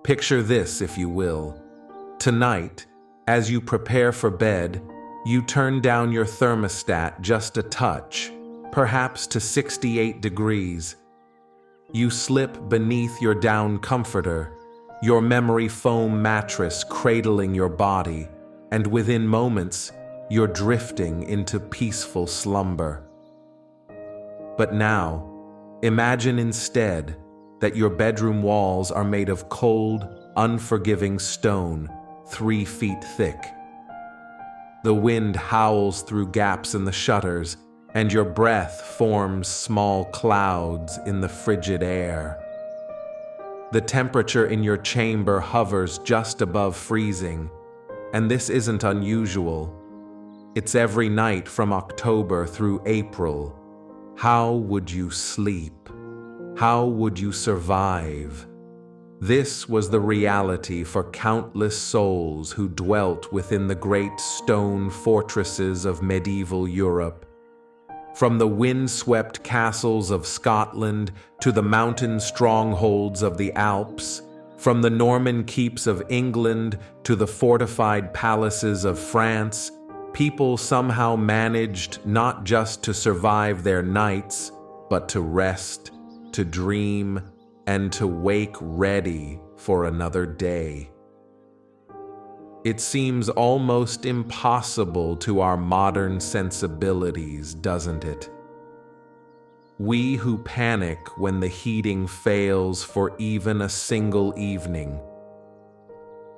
Picture this, if you will. Tonight, as you prepare for bed, you turn down your thermostat just a touch, perhaps to 68 degrees. You slip beneath your down comforter, your memory foam mattress cradling your body, and within moments, you're drifting into peaceful slumber. But now, imagine instead that your bedroom walls are made of cold, unforgiving stone, 3 feet thick. The wind howls through gaps in the shutters, and your breath forms small clouds in the frigid air. The temperature in your chamber hovers just above freezing, and this isn't unusual. It's every night from October through April. How would you sleep? How would you survive? This was the reality for countless souls who dwelt within the great stone fortresses of medieval Europe. From the wind-swept castles of Scotland to the mountain strongholds of the Alps, from the Norman keeps of England to the fortified palaces of France, people somehow managed not just to survive their nights, but to rest, to dream, and to wake ready for another day. It seems almost impossible to our modern sensibilities, doesn't it? We who panic when the heating fails for even a single evening.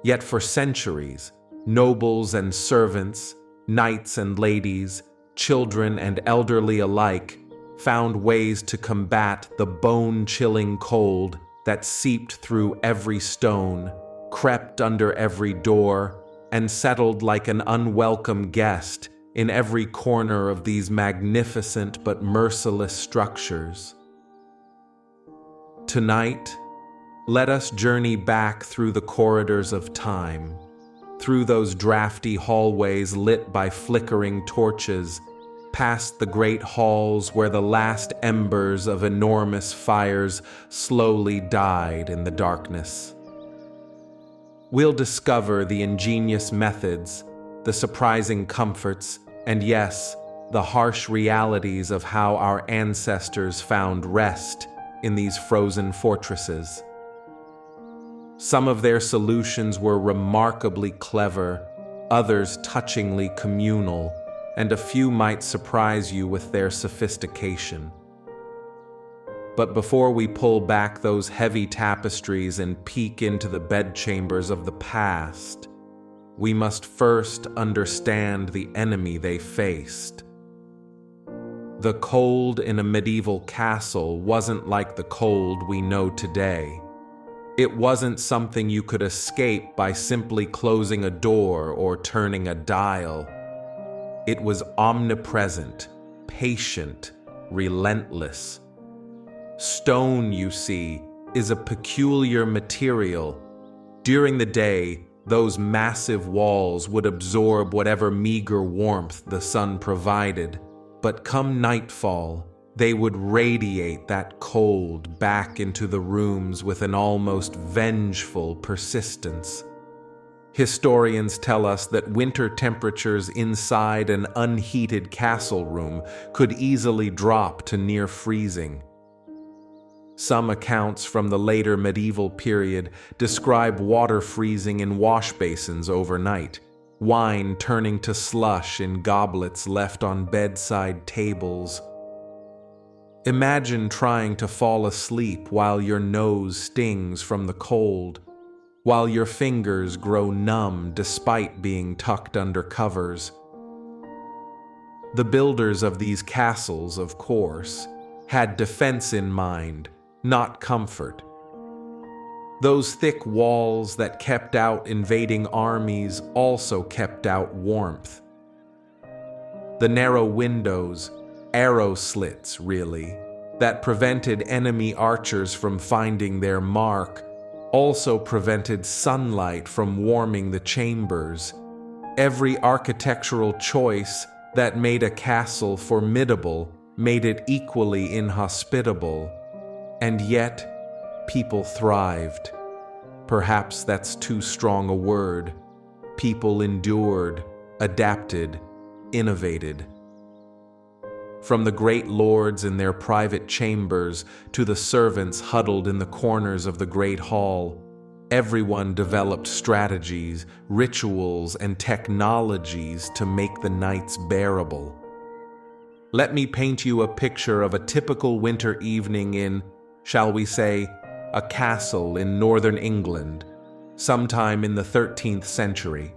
Yet for centuries, nobles and servants, knights and ladies, children and elderly alike, found ways to combat the bone-chilling cold that seeped through every stone, crept under every door, and settled like an unwelcome guest in every corner of these magnificent but merciless structures. Tonight, let us journey back through the corridors of time, through those drafty hallways lit by flickering torches, past the great halls where the last embers of enormous fires slowly died in the darkness. We'll discover the ingenious methods, the surprising comforts, and yes, the harsh realities of how our ancestors found rest in these frozen fortresses. Some of their solutions were remarkably clever, others touchingly communal, and a few might surprise you with their sophistication. But before we pull back those heavy tapestries and peek into the bedchambers of the past, we must first understand the enemy they faced. The cold in a medieval castle wasn't like the cold we know today. It wasn't something you could escape by simply closing a door or turning a dial. It was omnipresent, patient, relentless. Stone, you see, is a peculiar material. During the day, those massive walls would absorb whatever meager warmth the sun provided, but come nightfall, they would radiate that cold back into the rooms with an almost vengeful persistence. Historians tell us that winter temperatures inside an unheated castle room could easily drop to near freezing. Some accounts from the later medieval period describe water freezing in wash basins overnight, wine turning to slush in goblets left on bedside tables. Imagine trying to fall asleep while your nose stings from the cold, while your fingers grow numb despite being tucked under covers. The builders of these castles, of course, had defense in mind, not comfort. Those thick walls that kept out invading armies also kept out warmth. The narrow windows, arrow slits really, that prevented enemy archers from finding their mark, also prevented sunlight from warming the chambers. Every architectural choice that made a castle formidable made it equally inhospitable. And yet, people thrived. Perhaps that's too strong a word. People endured, adapted, innovated. From the great lords in their private chambers to the servants huddled in the corners of the great hall, everyone developed strategies, rituals, and technologies to make the nights bearable. Let me paint you a picture of a typical winter evening in, shall we say, a castle in northern England, sometime in the 13th century.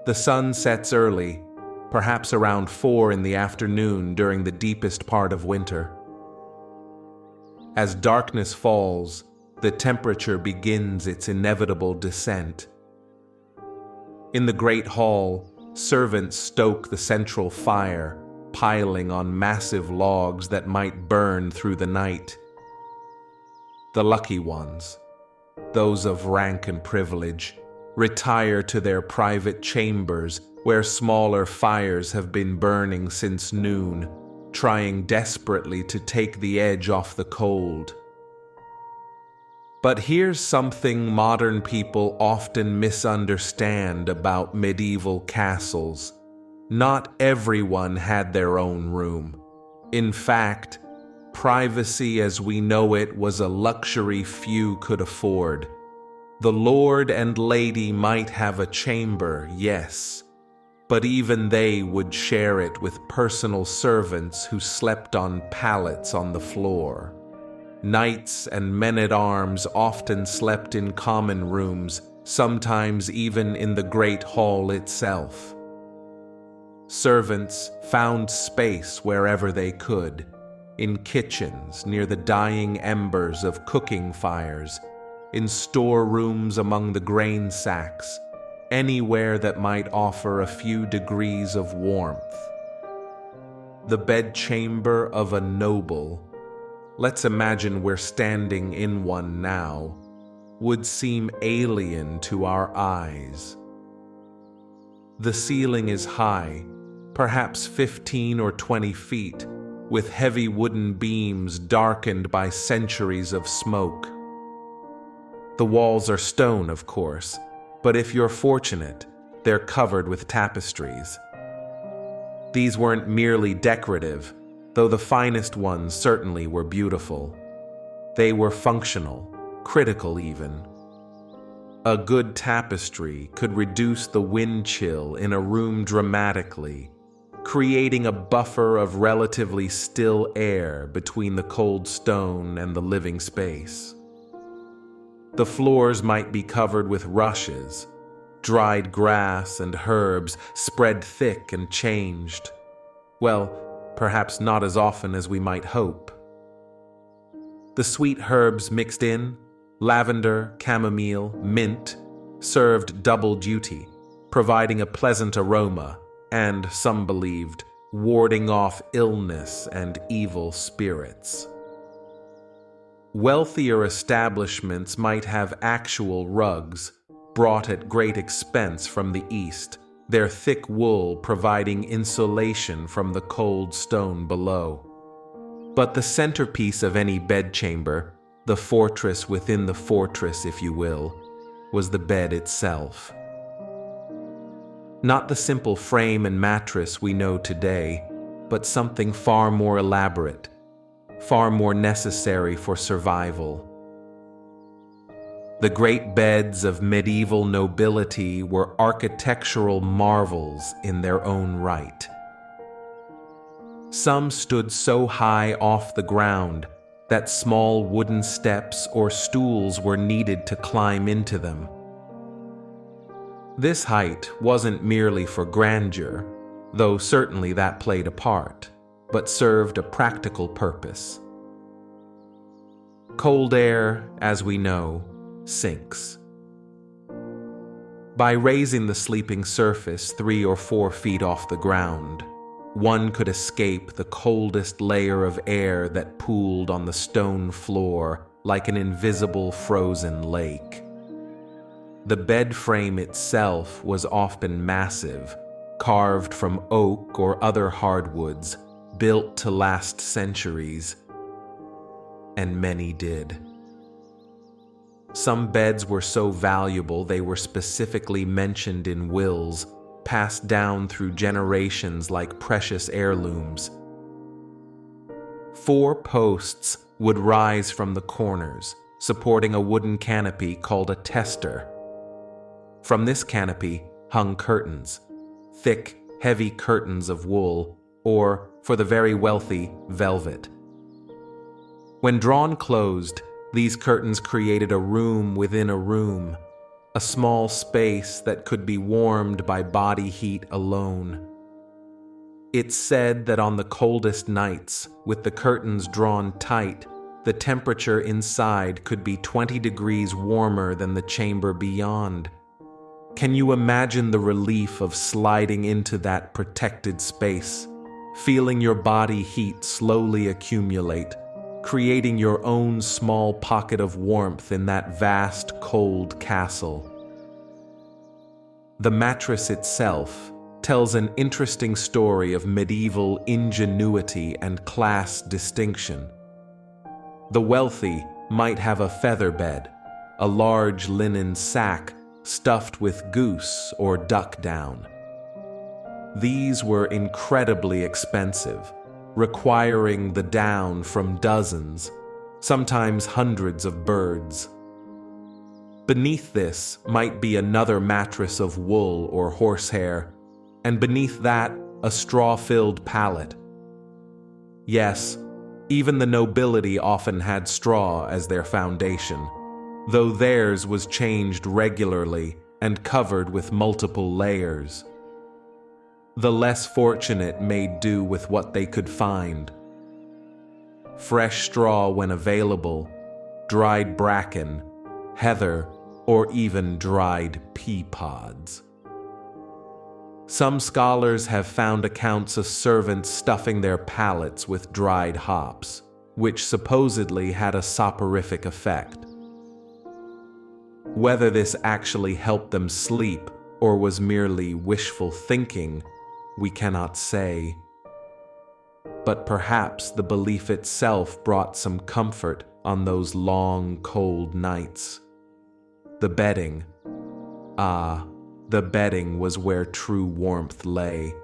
The sun sets early, perhaps around 4 in the afternoon during the deepest part of winter. As darkness falls, the temperature begins its inevitable descent. In the great hall, servants stoke the central fire, piling on massive logs that might burn through the night. The lucky ones, those of rank and privilege, retire to their private chambers where smaller fires have been burning since noon, trying desperately to take the edge off the cold. But here's something modern people often misunderstand about medieval castles. Not everyone had their own room. In fact, privacy as we know it was a luxury few could afford. The lord and lady might have a chamber, yes, but even they would share it with personal servants who slept on pallets on the floor. Knights and men-at-arms often slept in common rooms, sometimes even in the great hall itself. Servants found space wherever they could, in kitchens near the dying embers of cooking fires, in storerooms among the grain sacks, anywhere that might offer a few degrees of warmth. The bedchamber of a noble, let's imagine we're standing in one now, would seem alien to our eyes. The ceiling is high, perhaps 15 or 20 feet, with heavy wooden beams darkened by centuries of smoke. The walls are stone, of course, but if you're fortunate, they're covered with tapestries. These weren't merely decorative, though the finest ones certainly were beautiful. They were functional, critical even. A good tapestry could reduce the wind chill in a room dramatically, creating a buffer of relatively still air between the cold stone and the living space. The floors might be covered with rushes, dried grass and herbs spread thick and changed. Well, perhaps not as often as we might hope. The sweet herbs mixed in, lavender, chamomile, mint, served double duty, providing a pleasant aroma and, some believed, warding off illness and evil spirits. Wealthier establishments might have actual rugs, brought at great expense from the East, their thick wool providing insulation from the cold stone below. But the centerpiece of any bedchamber, the fortress within the fortress, if you will, was the bed itself. Not the simple frame and mattress we know today, but something far more elaborate, far more necessary for survival. The great beds of medieval nobility were architectural marvels in their own right. Some stood so high off the ground that small wooden steps or stools were needed to climb into them. This height wasn't merely for grandeur, though certainly that played a part, but served a practical purpose. Cold air, as we know, sinks. By raising the sleeping surface 3 or 4 feet off the ground, one could escape the coldest layer of air that pooled on the stone floor like an invisible frozen lake. The bed frame itself was often massive, carved from oak or other hardwoods, built to last centuries, and many did. Some beds were so valuable they were specifically mentioned in wills, passed down through generations like precious heirlooms. 4 posts would rise from the corners, supporting a wooden canopy called a tester. From this canopy hung curtains, thick, heavy curtains of wool, or, for the very wealthy, velvet. When drawn closed, these curtains created a room within a room, a small space that could be warmed by body heat alone. It's said that on the coldest nights, with the curtains drawn tight, the temperature inside could be 20 degrees warmer than the chamber beyond. Can you imagine the relief of sliding into that protected space, feeling your body heat slowly accumulate, creating your own small pocket of warmth in that vast, cold castle? The mattress itself tells an interesting story of medieval ingenuity and class distinction. The wealthy might have a feather bed, a large linen sack stuffed with goose or duck down. These were incredibly expensive, requiring the down from dozens, sometimes hundreds of birds. Beneath this might be another mattress of wool or horsehair, and beneath that, a straw-filled pallet. Yes, even the nobility often had straw as their foundation, though theirs was changed regularly and covered with multiple layers. The less fortunate made do with what they could find. Fresh straw when available, dried bracken, heather, or even dried pea pods. Some scholars have found accounts of servants stuffing their pallets with dried hops, which supposedly had a soporific effect. Whether this actually helped them sleep or was merely wishful thinking, we cannot say. But perhaps the belief itself brought some comfort on those long, cold nights. The bedding. The bedding was where true warmth lay.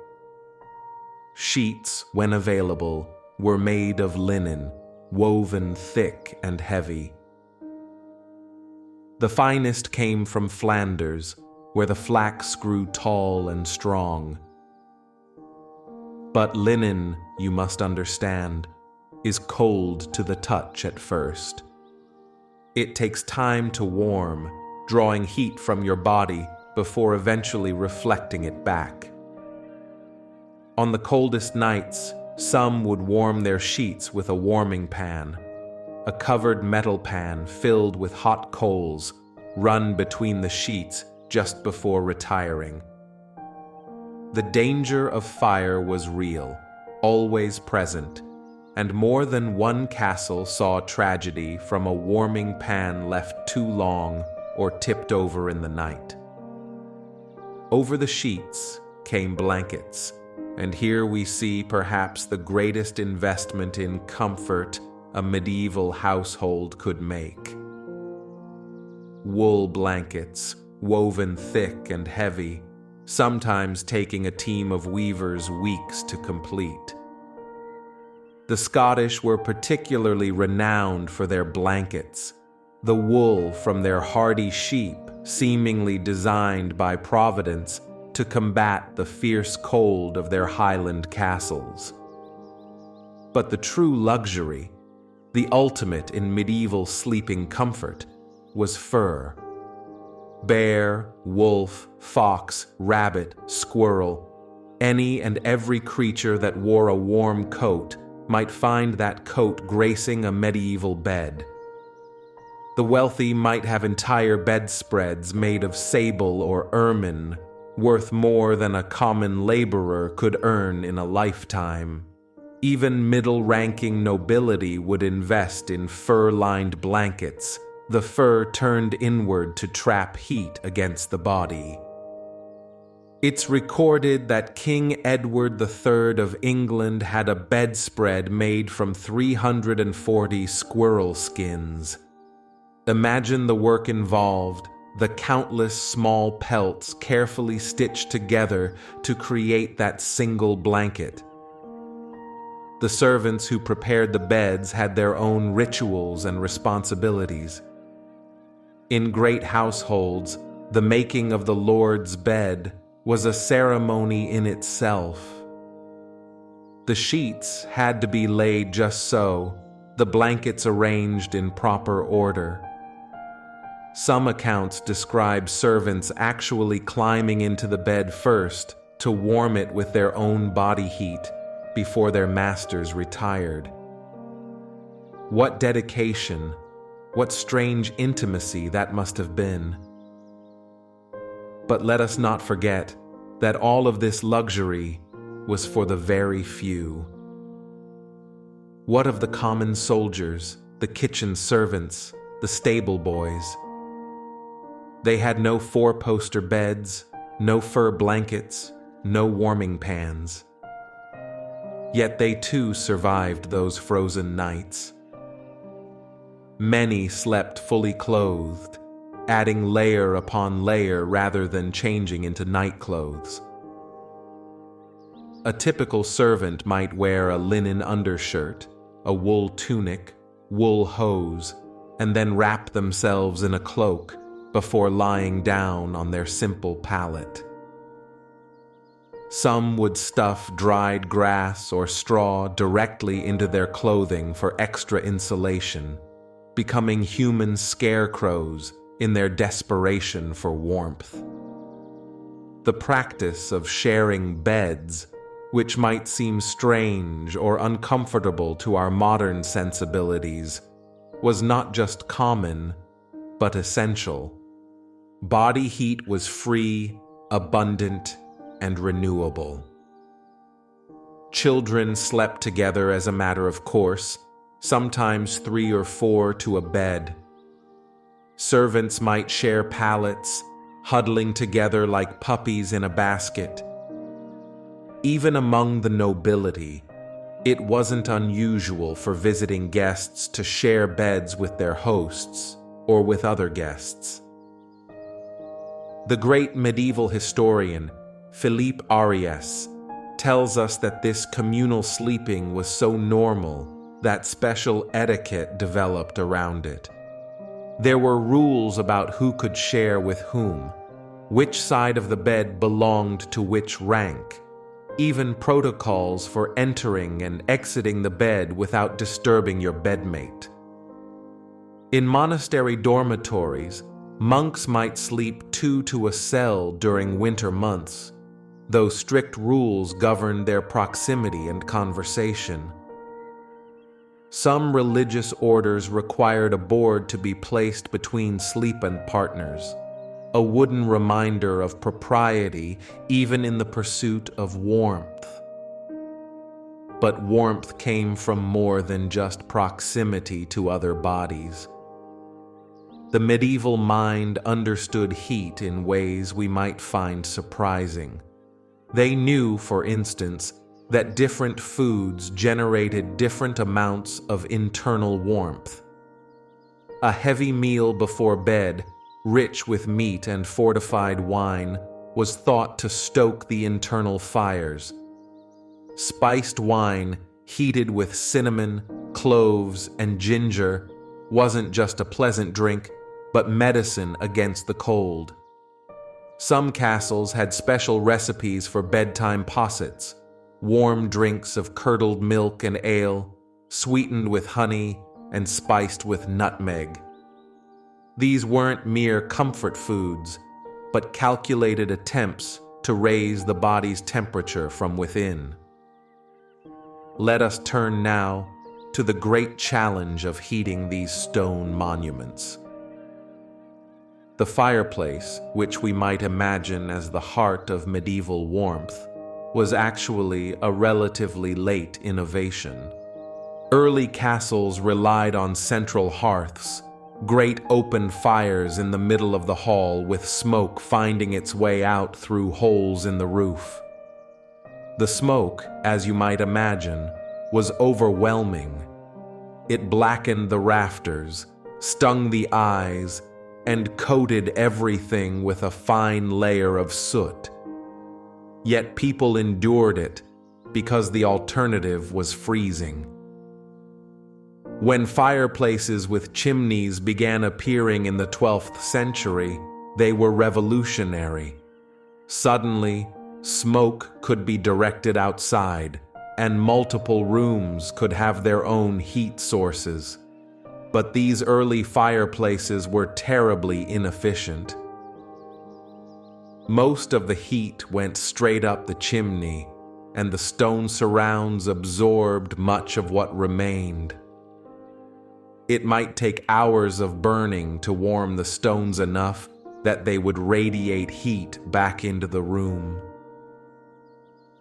Sheets, when available, were made of linen, woven thick and heavy. The finest came from Flanders, where the flax grew tall and strong. But linen, you must understand, is cold to the touch at first. It takes time to warm, drawing heat from your body before eventually reflecting it back. On the coldest nights, some would warm their sheets with a warming pan, a covered metal pan filled with hot coals, run between the sheets just before retiring. The danger of fire was real, always present, and more than one castle saw tragedy from a warming pan left too long or tipped over in the night. Over the sheets came blankets, and here we see perhaps the greatest investment in comfort a medieval household could make. Wool blankets, woven thick and heavy, sometimes taking a team of weavers weeks to complete. The Scottish were particularly renowned for their blankets, the wool from their hardy sheep seemingly designed by Providence to combat the fierce cold of their Highland castles. But the true luxury, the ultimate in medieval sleeping comfort, was fur. Bear, wolf, fox, rabbit, squirrel, any and every creature that wore a warm coat might find that coat gracing a medieval bed. The wealthy might have entire bedspreads made of sable or ermine, worth more than a common laborer could earn in a lifetime. Even middle-ranking nobility would invest in fur-lined blankets, the fur turned inward to trap heat against the body. It's recorded that King Edward III of England had a bedspread made from 340 squirrel skins. Imagine the work involved, the countless small pelts carefully stitched together to create that single blanket. The servants who prepared the beds had their own rituals and responsibilities. In great households, the making of the Lord's bed was a ceremony in itself. The sheets had to be laid just so, the blankets arranged in proper order. Some accounts describe servants actually climbing into the bed first to warm it with their own body heat before their masters retired. What dedication, what strange intimacy that must have been. But let us not forget that all of this luxury was for the very few. What of the common soldiers, the kitchen servants, the stable boys? They had no four-poster beds, no fur blankets, no warming pans. Yet they too survived those frozen nights. Many slept fully clothed, adding layer upon layer rather than changing into night clothes. A typical servant might wear a linen undershirt, a wool tunic, wool hose, and then wrap themselves in a cloak before lying down on their simple pallet. Some would stuff dried grass or straw directly into their clothing for extra insulation, becoming human scarecrows in their desperation for warmth. The practice of sharing beds, which might seem strange or uncomfortable to our modern sensibilities, was not just common, but essential. Body heat was free, abundant, and renewable. Children slept together as a matter of course, sometimes 3 or 4 to a bed. Servants might share pallets, huddling together like puppies in a basket. Even among the nobility, it wasn't unusual for visiting guests to share beds with their hosts or with other guests. The great medieval historian, Philippe Ariès, tells us that this communal sleeping was so normal that special etiquette developed around it. There were rules about who could share with whom, which side of the bed belonged to which rank, even protocols for entering and exiting the bed without disturbing your bedmate. In monastery dormitories, monks might sleep 2 to a cell during winter months, though strict rules governed their proximity and conversation. Some religious orders required a board to be placed between sleeping partners, a wooden reminder of propriety even in the pursuit of warmth. But warmth came from more than just proximity to other bodies. The medieval mind understood heat in ways we might find surprising. They knew, for instance, that different foods generated different amounts of internal warmth. A heavy meal before bed, rich with meat and fortified wine, was thought to stoke the internal fires. Spiced wine, heated with cinnamon, cloves, and ginger, wasn't just a pleasant drink, but medicine against the cold. Some castles had special recipes for bedtime possets, warm drinks of curdled milk and ale, sweetened with honey and spiced with nutmeg. These weren't mere comfort foods, but calculated attempts to raise the body's temperature from within. Let us turn now to the great challenge of heating these stone monuments. The fireplace, which we might imagine as the heart of medieval warmth, was actually a relatively late innovation. Early castles relied on central hearths, great open fires in the middle of the hall with smoke finding its way out through holes in the roof. The smoke, as you might imagine, was overwhelming. It blackened the rafters, stung the eyes, and coated everything with a fine layer of soot. Yet people endured it because the alternative was freezing. When fireplaces with chimneys began appearing in the 12th century, they were revolutionary. Suddenly, smoke could be directed outside, and multiple rooms could have their own heat sources. But these early fireplaces were terribly inefficient. Most of the heat went straight up the chimney, and the stone surrounds absorbed much of what remained. It might take hours of burning to warm the stones enough that they would radiate heat back into the room.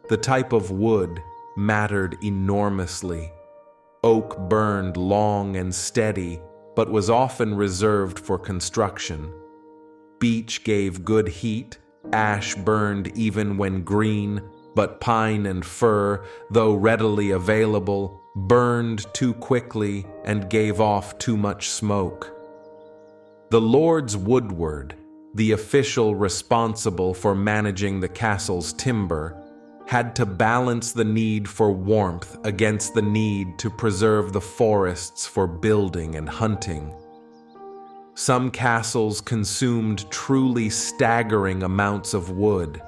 The type of wood mattered enormously. Oak burned long and steady, but was often reserved for construction. Beech gave good heat, ash burned even when green, but pine and fir, though readily available, burned too quickly and gave off too much smoke. The Lord's woodward, the official responsible for managing the castle's timber, had to balance the need for warmth against the need to preserve the forests for building and hunting. Some castles consumed truly staggering amounts of wood.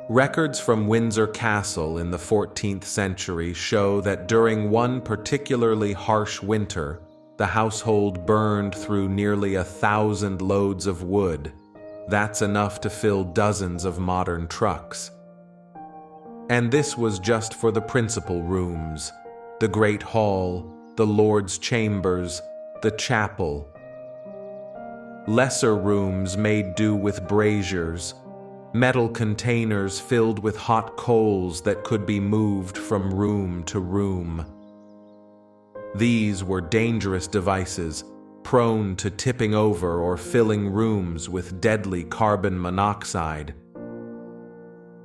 Records from Windsor Castle in the 14th century show that during one particularly harsh winter, the household burned through nearly 1,000 loads of wood. That's enough to fill dozens of modern trucks. And this was just for the principal rooms, the Great Hall, the Lord's Chambers, the chapel. Lesser rooms made do with braziers, metal containers filled with hot coals that could be moved from room to room. These were dangerous devices, prone to tipping over or filling rooms with deadly carbon monoxide.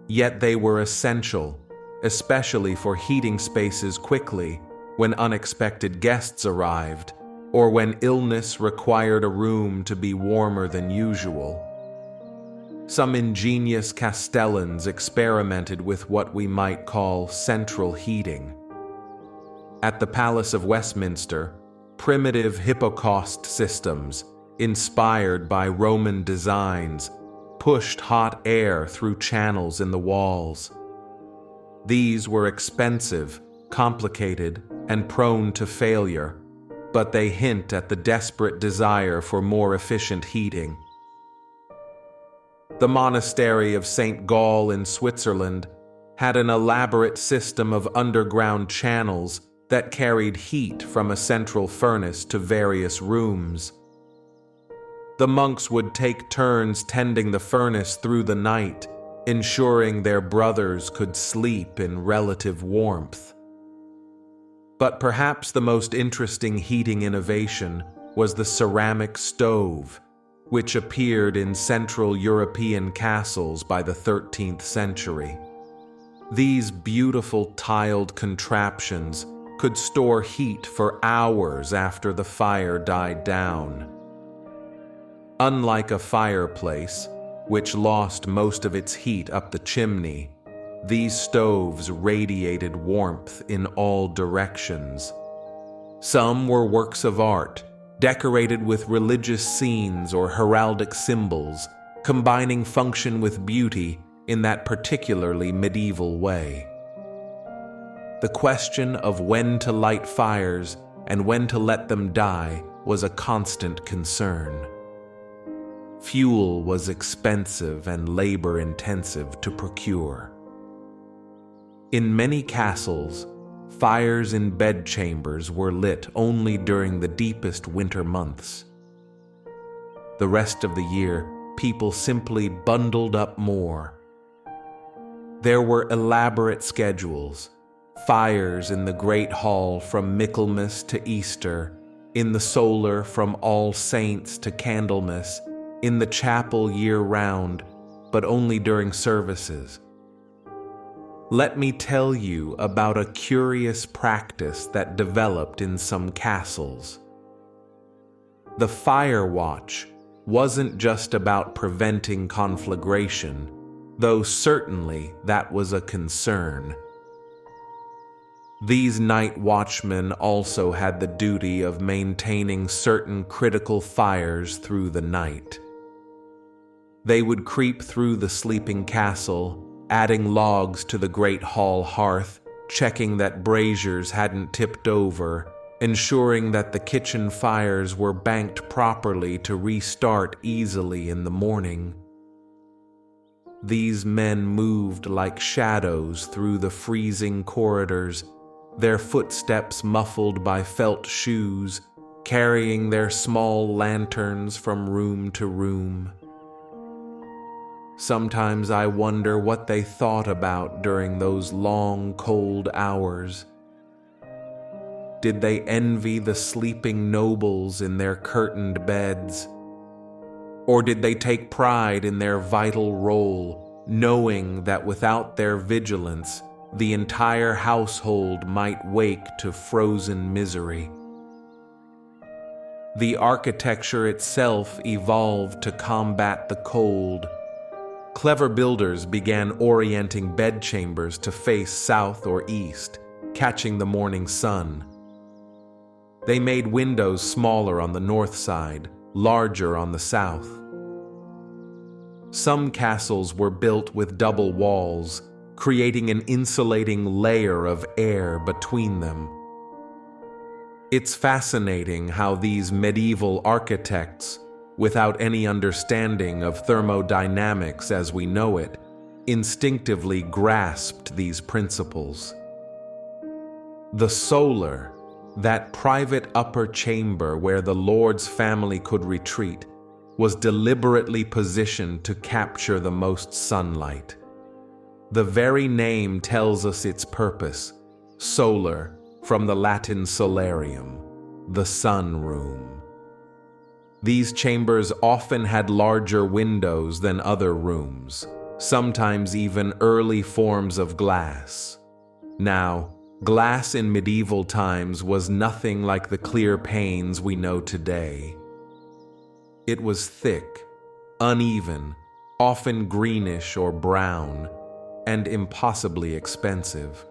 Yet they were essential, especially for heating spaces quickly when unexpected guests arrived, or when illness required a room to be warmer than usual. Some ingenious castellans experimented with what we might call central heating. At the Palace of Westminster, primitive hypocaust systems, inspired by Roman designs, pushed hot air through channels in the walls. These were expensive, complicated, and prone to failure, but they hint at the desperate desire for more efficient heating. The monastery of St. Gall in Switzerland had an elaborate system of underground channels that carried heat from a central furnace to various rooms. The monks would take turns tending the furnace through the night, ensuring their brothers could sleep in relative warmth. But perhaps the most interesting heating innovation was the ceramic stove, which appeared in Central European castles by the 13th century. These beautiful tiled contraptions could store heat for hours after the fire died down. Unlike a fireplace, which lost most of its heat up the chimney, these stoves radiated warmth in all directions. Some were works of art, decorated with religious scenes or heraldic symbols, combining function with beauty in that particularly medieval way. The question of when to light fires and when to let them die was a constant concern. Fuel was expensive and labor-intensive to procure. In many castles, fires in bedchambers were lit only during the deepest winter months. The rest of the year, people simply bundled up more. There were elaborate schedules, fires in the Great Hall from Michaelmas to Easter, in the solar from All Saints to Candlemas, in the chapel year-round, but only during services. Let me tell you about a curious practice that developed in some castles. The fire watch wasn't just about preventing conflagration, though certainly that was a concern. These night watchmen also had the duty of maintaining certain critical fires through the night. They would creep through the sleeping castle, adding logs to the great hall hearth, checking that braziers hadn't tipped over, ensuring that the kitchen fires were banked properly to restart easily in the morning. These men moved like shadows through the freezing corridors, their footsteps muffled by felt shoes, carrying their small lanterns from room to room. Sometimes I wonder what they thought about during those long, cold hours. Did they envy the sleeping nobles in their curtained beds? Or did they take pride in their vital role, knowing that without their vigilance, the entire household might wake to frozen misery? The architecture itself evolved to combat the cold. Clever builders began orienting bedchambers to face south or east, catching the morning sun. They made windows smaller on the north side, larger on the south. Some castles were built with double walls, creating an insulating layer of air between them. It's fascinating how these medieval architects, without any understanding of thermodynamics as we know it, instinctively grasped these principles. The solar, that private upper chamber where the Lord's family could retreat, was deliberately positioned to capture the most sunlight. The very name tells us its purpose: solar, from the Latin solarium, the sun room. These chambers often had larger windows than other rooms, sometimes even early forms of glass. Now, glass in medieval times was nothing like the clear panes we know today. It was thick, uneven, often greenish or brown, and impossibly expensive.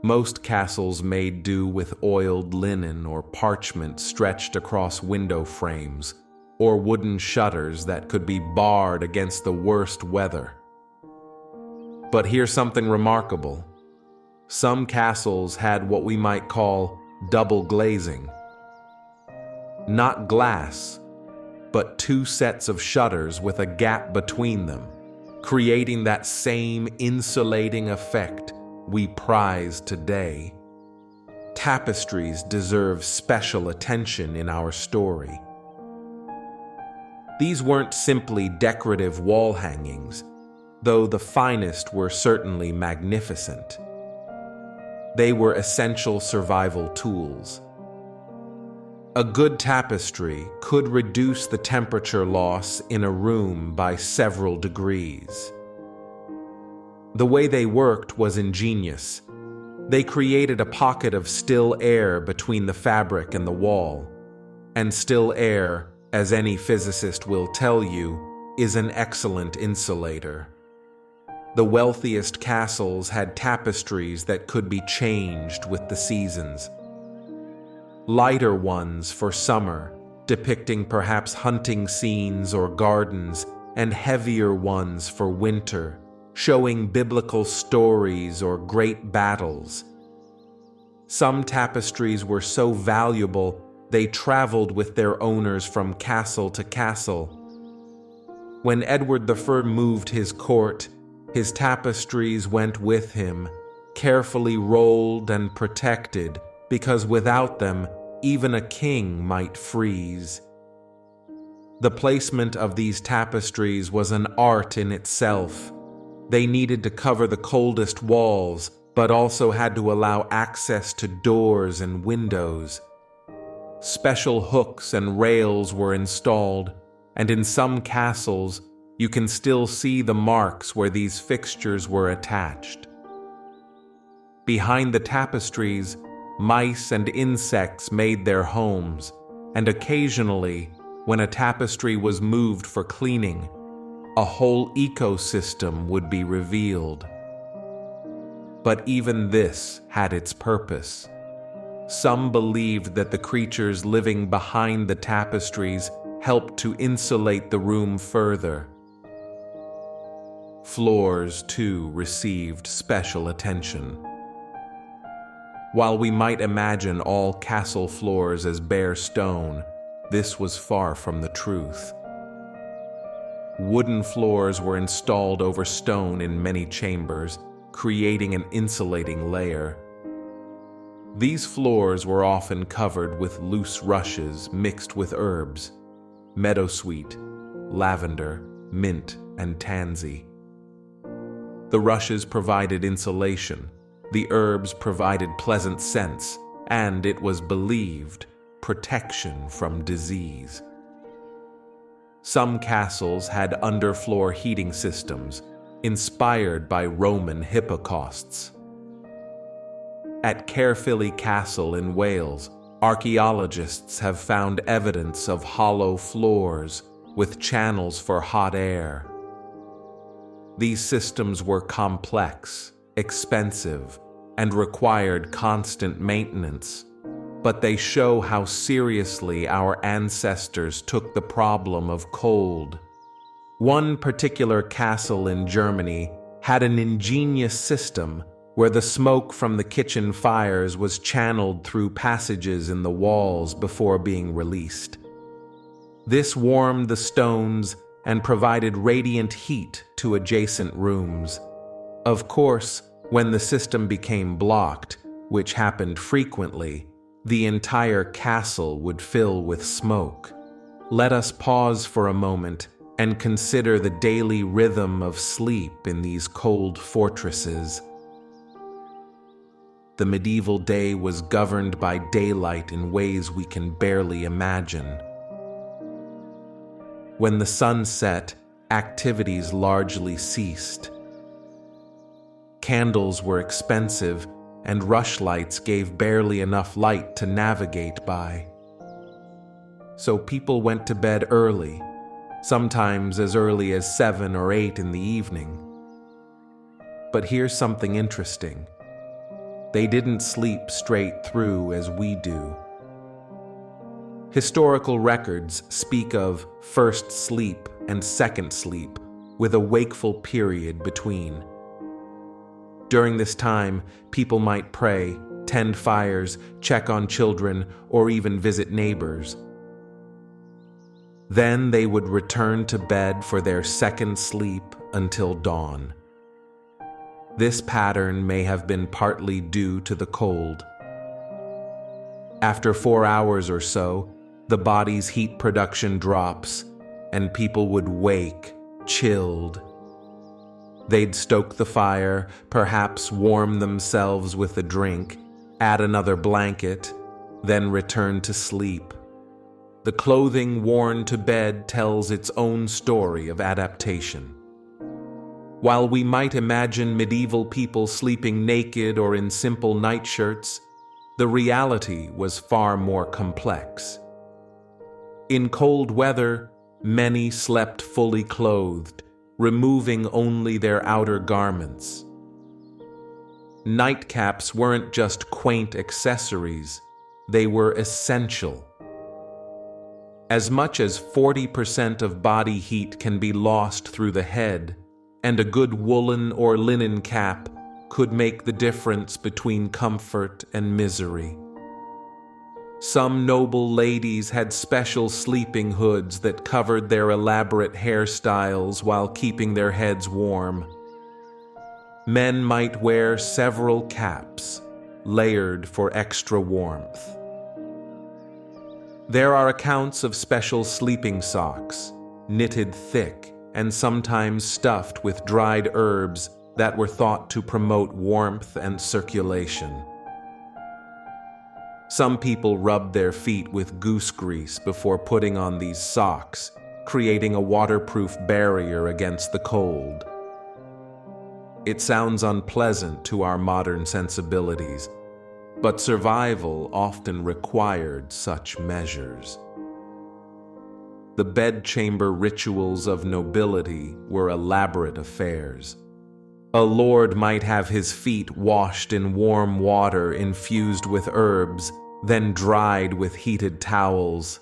Most castles made do with oiled linen or parchment stretched across window frames, or wooden shutters that could be barred against the worst weather. But here's something remarkable. Some castles had what we might call double glazing. Not glass, but two sets of shutters with a gap between them, creating that same insulating effect we prize today. Tapestries deserve special attention in our story. These weren't simply decorative wall hangings, though the finest were certainly magnificent. They were essential survival tools. A good tapestry could reduce the temperature loss in a room by several degrees. The way they worked was ingenious. They created a pocket of still air between the fabric and the wall. And still air, as any physicist will tell you, is an excellent insulator. The wealthiest castles had tapestries that could be changed with the seasons. Lighter ones for summer, depicting perhaps hunting scenes or gardens, and heavier ones for winter, showing biblical stories or great battles. Some tapestries were so valuable they traveled with their owners from castle to castle. When Edward I moved his court, his tapestries went with him, carefully rolled and protected, because without them, even a king might freeze. The placement of these tapestries was an art in itself. They needed to cover the coldest walls, but also had to allow access to doors and windows. Special hooks and rails were installed, and in some castles, you can still see the marks where these fixtures were attached. Behind the tapestries, mice and insects made their homes, and occasionally, when a tapestry was moved for cleaning, a whole ecosystem would be revealed. But even this had its purpose. Some believed that the creatures living behind the tapestries helped to insulate the room further. Floors, too, received special attention. While we might imagine all castle floors as bare stone, this was far from the truth. Wooden floors were installed over stone in many chambers, creating an insulating layer. These floors were often covered with loose rushes mixed with herbs, meadowsweet, lavender, mint, and tansy. The rushes provided insulation, the herbs provided pleasant scents, and it was believed, protection from disease. Some castles had underfloor heating systems, inspired by Roman hippocausts. At Caerphilly Castle in Wales, archaeologists have found evidence of hollow floors with channels for hot air. These systems were complex, expensive, and required constant maintenance, but they show how seriously our ancestors took the problem of cold. One particular castle in Germany had an ingenious system where the smoke from the kitchen fires was channeled through passages in the walls before being released. This warmed the stones and provided radiant heat to adjacent rooms. Of course, when the system became blocked, which happened frequently, the entire castle would fill with smoke. Let us pause for a moment and consider the daily rhythm of sleep in these cold fortresses. The medieval day was governed by daylight in ways we can barely imagine. When the sun set, activities largely ceased. Candles were expensive, and rushlights gave barely enough light to navigate by. So people went to bed early, sometimes as early as 7 or 8 in the evening. But here's something interesting. They didn't sleep straight through as we do. Historical records speak of first sleep and second sleep, with a wakeful period between. During this time, people might pray, tend fires, check on children, or even visit neighbors. Then they would return to bed for their second sleep until dawn. This pattern may have been partly due to the cold. After 4 hours or so, the body's heat production drops, and people would wake, chilled. They'd stoke the fire, perhaps warm themselves with a drink, add another blanket, then return to sleep. The clothing worn to bed tells its own story of adaptation. While we might imagine medieval people sleeping naked or in simple nightshirts, the reality was far more complex. In cold weather, many slept fully clothed, removing only their outer garments. Nightcaps weren't just quaint accessories, they were essential. As much as 40% of body heat can be lost through the head, and a good woolen or linen cap could make the difference between comfort and misery. Some noble ladies had special sleeping hoods that covered their elaborate hairstyles while keeping their heads warm. Men might wear several caps, layered for extra warmth. There are accounts of special sleeping socks, knitted thick and sometimes stuffed with dried herbs that were thought to promote warmth and circulation. Some people rubbed their feet with goose grease before putting on these socks, creating a waterproof barrier against the cold. It sounds unpleasant to our modern sensibilities, but survival often required such measures. The bedchamber rituals of nobility were elaborate affairs. A lord might have his feet washed in warm water infused with herbs, then dried with heated towels.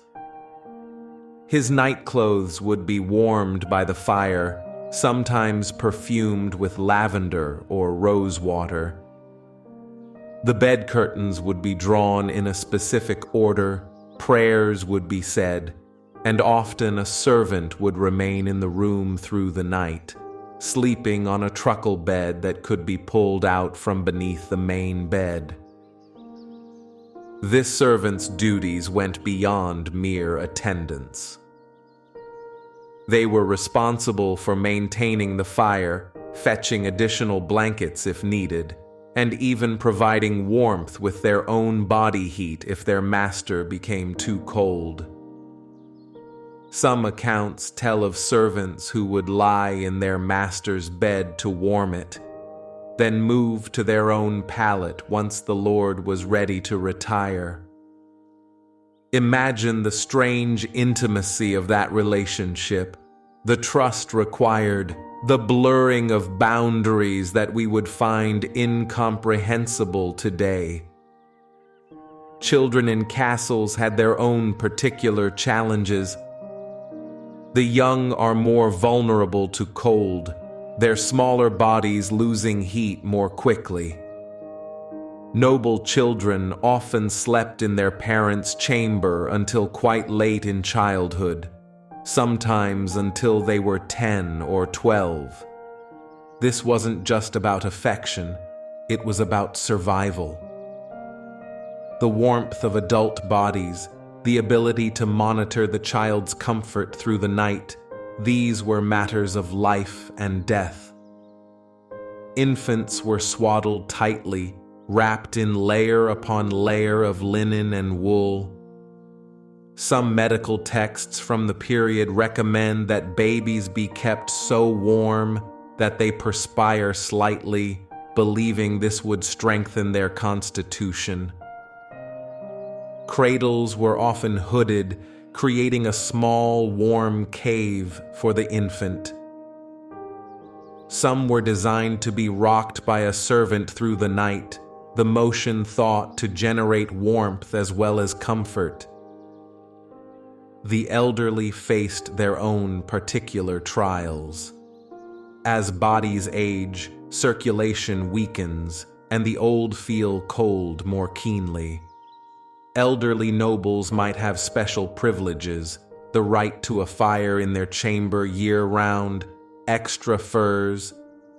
His nightclothes would be warmed by the fire, sometimes perfumed with lavender or rose water. The bed curtains would be drawn in a specific order, prayers would be said, and often a servant would remain in the room through the night, sleeping on a truckle bed that could be pulled out from beneath the main bed. This servant's duties went beyond mere attendance. They were responsible for maintaining the fire, fetching additional blankets if needed, and even providing warmth with their own body heat if their master became too cold. Some accounts tell of servants who would lie in their master's bed to warm it, then move to their own pallet once the Lord was ready to retire. Imagine the strange intimacy of that relationship, the trust required, the blurring of boundaries that we would find incomprehensible today. Children in castles had their own particular challenges. The young are more vulnerable to cold, their smaller bodies losing heat more quickly. Noble children often slept in their parents' chamber until quite late in childhood, sometimes until they were 10 or 12. This wasn't just about affection, it was about survival. The warmth of adult bodies, the ability to monitor the child's comfort through the night, these were matters of life and death. Infants were swaddled tightly, wrapped in layer upon layer of linen and wool. Some medical texts from the period recommend that babies be kept so warm that they perspire slightly, believing this would strengthen their constitution. Cradles were often hooded, creating a small, warm cave for the infant. Some were designed to be rocked by a servant through the night, the motion thought to generate warmth as well as comfort. The elderly faced their own particular trials. As bodies age, circulation weakens, and the old feel cold more keenly. Elderly nobles might have special privileges, the right to a fire in their chamber year-round, extra furs,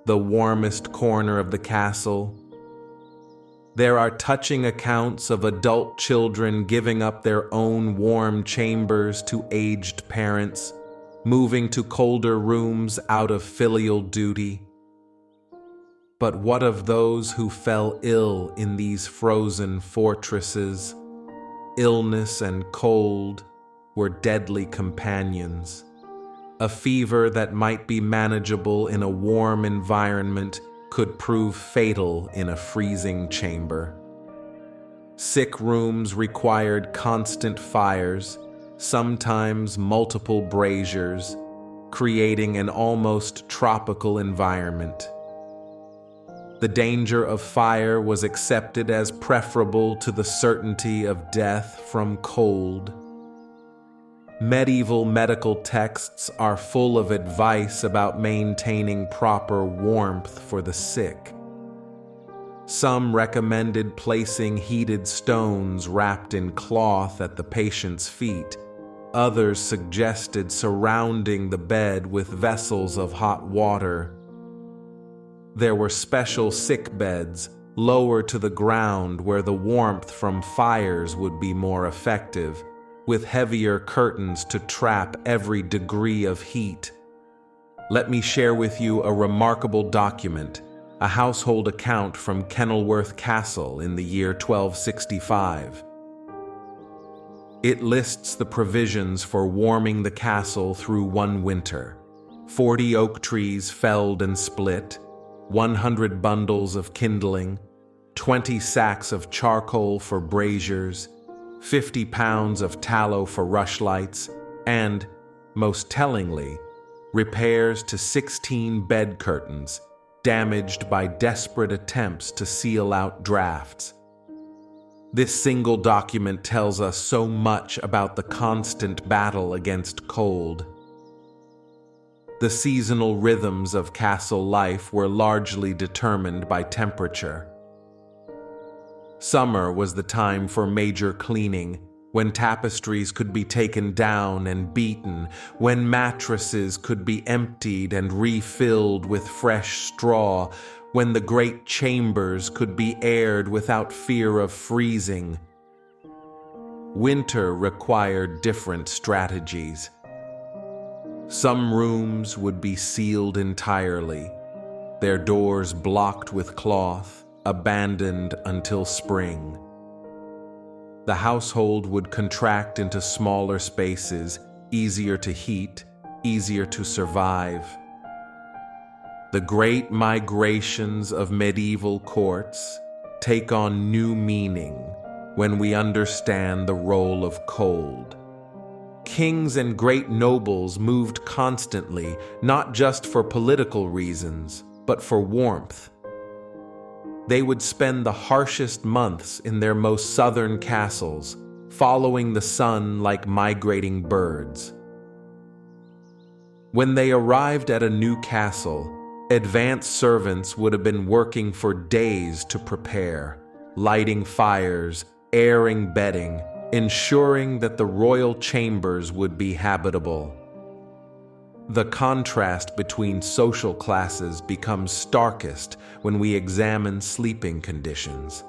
the warmest corner of the castle. There are touching accounts of adult children giving up their own warm chambers to aged parents, moving to colder rooms out of filial duty. But what of those who fell ill in these frozen fortresses? Illness and cold were deadly companions. A fever that might be manageable in a warm environment could prove fatal in a freezing chamber. Sick rooms required constant fires, sometimes multiple braziers, creating an almost tropical environment. The danger of fire was accepted as preferable to the certainty of death from cold. Medieval medical texts are full of advice about maintaining proper warmth for the sick. Some recommended placing heated stones wrapped in cloth at the patient's feet. Others suggested surrounding the bed with vessels of hot water. There were special sick beds, lower to the ground where the warmth from fires would be more effective, with heavier curtains to trap every degree of heat. Let me share with you a remarkable document, a household account from Kenilworth Castle in the year 1265. It lists the provisions for warming the castle through one winter: 40 oak trees felled and split, 100 bundles of kindling, 20 sacks of charcoal for braziers, 50 pounds of tallow for rushlights, and, most tellingly, repairs to 16 bed curtains, damaged by desperate attempts to seal out drafts. This single document tells us so much about the constant battle against cold. The seasonal rhythms of castle life were largely determined by temperature. Summer was the time for major cleaning, when tapestries could be taken down and beaten, when mattresses could be emptied and refilled with fresh straw, when the great chambers could be aired without fear of freezing. Winter required different strategies. Some rooms would be sealed entirely, their doors blocked with cloth, abandoned until spring. The household would contract into smaller spaces, easier to heat, easier to survive. The great migrations of medieval courts take on new meaning when we understand the role of cold. Kings and great nobles moved constantly, not just for political reasons, but for warmth. They would spend the harshest months in their most southern castles, following the sun like migrating birds. When they arrived at a new castle, advanced servants would have been working for days to prepare, lighting fires, airing bedding, ensuring that the royal chambers would be habitable. The contrast between social classes becomes starkest when we examine sleeping conditions.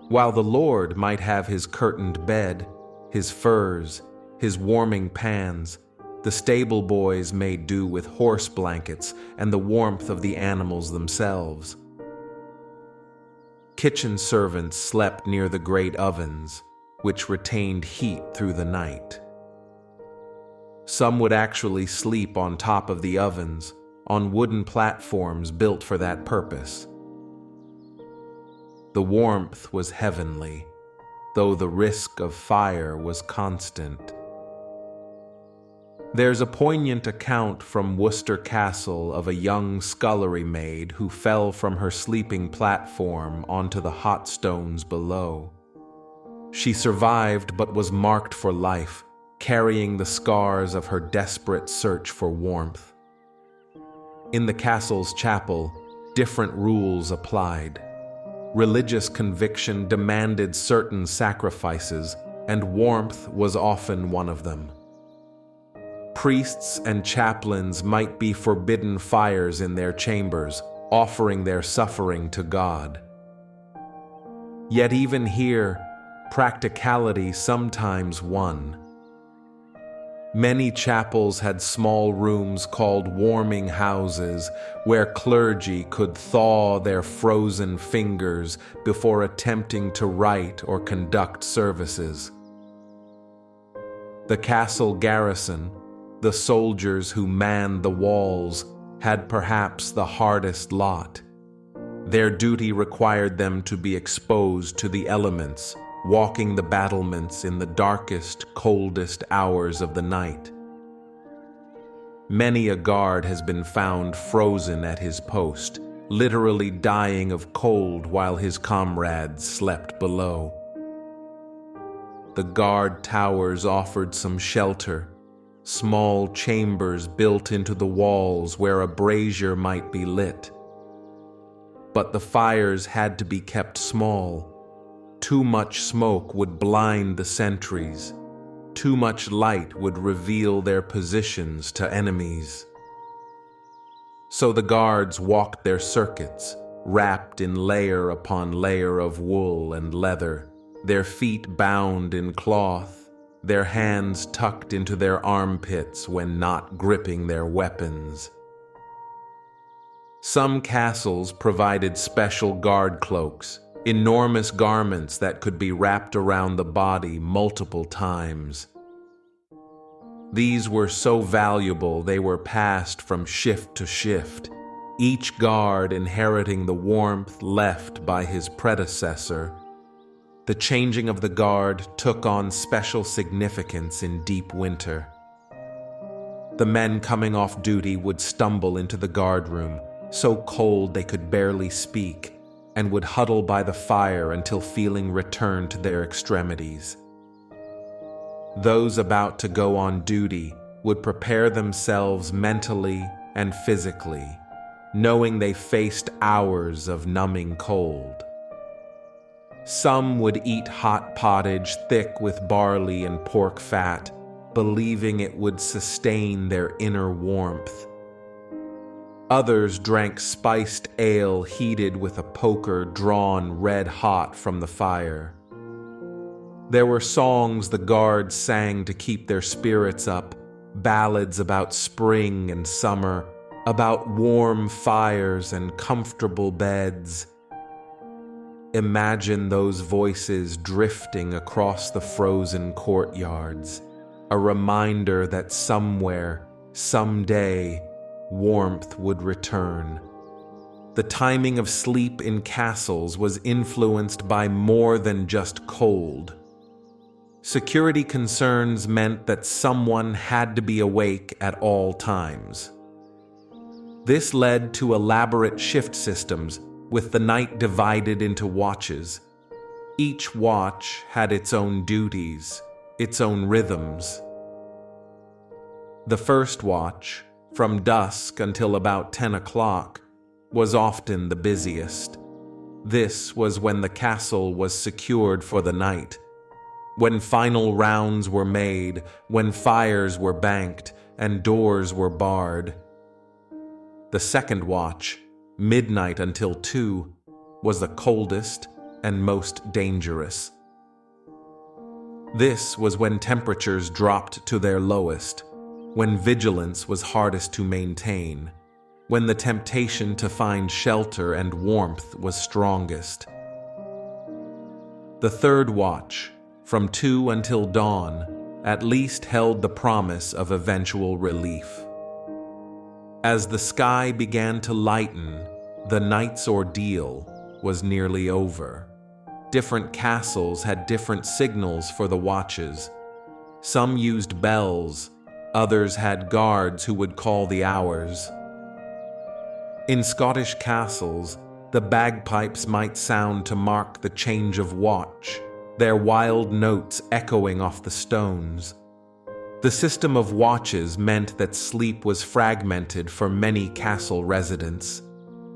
While the lord might have his curtained bed, his furs, his warming pans, the stable boys made do with horse blankets and the warmth of the animals themselves. Kitchen servants slept near the great ovens, which retained heat through the night. Some would actually sleep on top of the ovens, on wooden platforms built for that purpose. The warmth was heavenly, though the risk of fire was constant. There's a poignant account from Worcester Castle of a young scullery maid who fell from her sleeping platform onto the hot stones below. She survived but was marked for life, carrying the scars of her desperate search for warmth. In the castle's chapel, different rules applied. Religious conviction demanded certain sacrifices, and warmth was often one of them. Priests and chaplains might be forbidden fires in their chambers, offering their suffering to God. Yet even here, practicality sometimes won. Many chapels had small rooms called warming houses where clergy could thaw their frozen fingers before attempting to write or conduct services. The castle garrison, the soldiers who manned the walls, had perhaps the hardest lot. Their duty required them to be exposed to the elements, walking the battlements in the darkest, coldest hours of the night. Many a guard has been found frozen at his post, literally dying of cold while his comrades slept below. The guard towers offered some shelter, small chambers built into the walls where a brazier might be lit. But the fires had to be kept small. Too much smoke would blind the sentries. Too much light would reveal their positions to enemies. So the guards walked their circuits, wrapped in layer upon layer of wool and leather, their feet bound in cloth, their hands tucked into their armpits when not gripping their weapons. Some castles provided special guard cloaks, enormous garments that could be wrapped around the body multiple times. These were so valuable they were passed from shift to shift, each guard inheriting the warmth left by his predecessor. The changing of the guard took on special significance in deep winter. The men coming off duty would stumble into the guard room, so cold they could barely speak, and would huddle by the fire until feeling returned to their extremities. Those about to go on duty would prepare themselves mentally and physically, knowing they faced hours of numbing cold. Some would eat hot pottage thick with barley and pork fat, believing it would sustain their inner warmth. Others drank spiced ale heated with a poker drawn red hot from the fire. There were songs the guards sang to keep their spirits up, ballads about spring and summer, about warm fires and comfortable beds. Imagine those voices drifting across the frozen courtyards, a reminder that somewhere, someday, warmth would return. The timing of sleep in castles was influenced by more than just cold. Security concerns meant that someone had to be awake at all times. This led to elaborate shift systems, with the night divided into watches. Each watch had its own duties, its own rhythms. The first watch, from dusk until about 10 o'clock, was often the busiest. This was when the castle was secured for the night, when final rounds were made, when fires were banked and doors were barred. The second watch, midnight until 2, was the coldest and most dangerous. This was when temperatures dropped to their lowest, when vigilance was hardest to maintain, when the temptation to find shelter and warmth was strongest. The third watch, from 2 until dawn, at least held the promise of eventual relief. As the sky began to lighten, the night's ordeal was nearly over. Different castles had different signals for the watches. Some used bells, others had guards who would call the hours. In Scottish castles, the bagpipes might sound to mark the change of watch, their wild notes echoing off the stones. The system of watches meant that sleep was fragmented for many castle residents.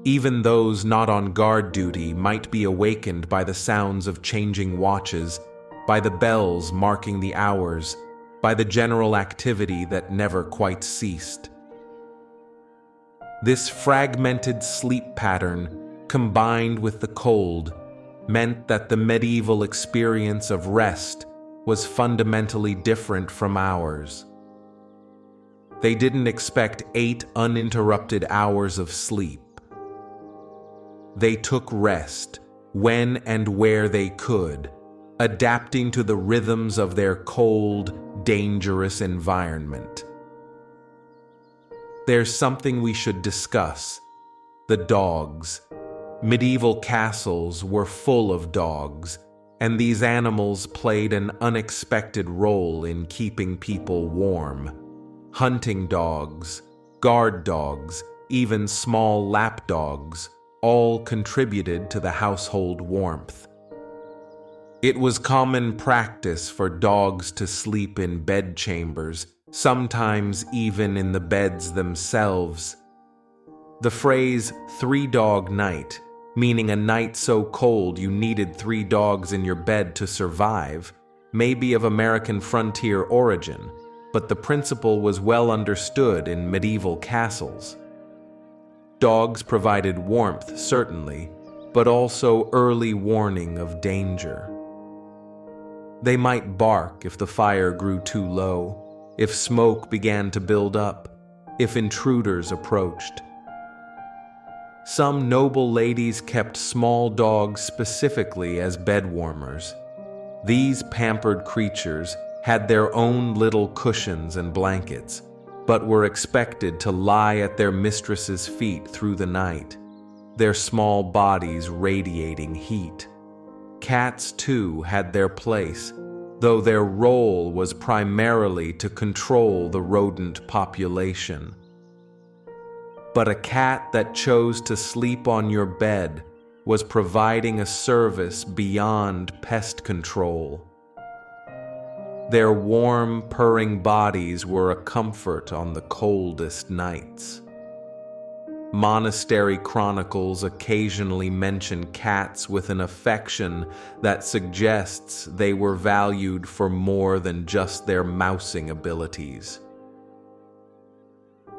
Even those not on guard duty might be awakened by the sounds of changing watches, by the bells marking the hours, by the general activity that never quite ceased. This fragmented sleep pattern, combined with the cold, meant that the medieval experience of rest was fundamentally different from ours. They didn't expect 8 uninterrupted hours of sleep. They took rest when and where they could, adapting to the rhythms of their cold, dangerous environment. There's something we should discuss: the dogs. Medieval castles were full of dogs, and these animals played an unexpected role in keeping people warm. Hunting dogs, guard dogs, even small lap dogs, all contributed to the household warmth. It was common practice for dogs to sleep in bedchambers, sometimes even in the beds themselves. The phrase "three-dog night," meaning a night so cold you needed 3 dogs in your bed to survive, may be of American frontier origin, but the principle was well understood in medieval castles. Dogs provided warmth, certainly, but also early warning of danger. They might bark if the fire grew too low, if smoke began to build up, if intruders approached. Some noble ladies kept small dogs specifically as bed warmers. These pampered creatures had their own little cushions and blankets, but were expected to lie at their mistress's feet through the night, their small bodies radiating heat. Cats, too, had their place, though their role was primarily to control the rodent population. But a cat that chose to sleep on your bed was providing a service beyond pest control. Their warm, purring bodies were a comfort on the coldest nights. Monastery chronicles occasionally mention cats with an affection that suggests they were valued for more than just their mousing abilities.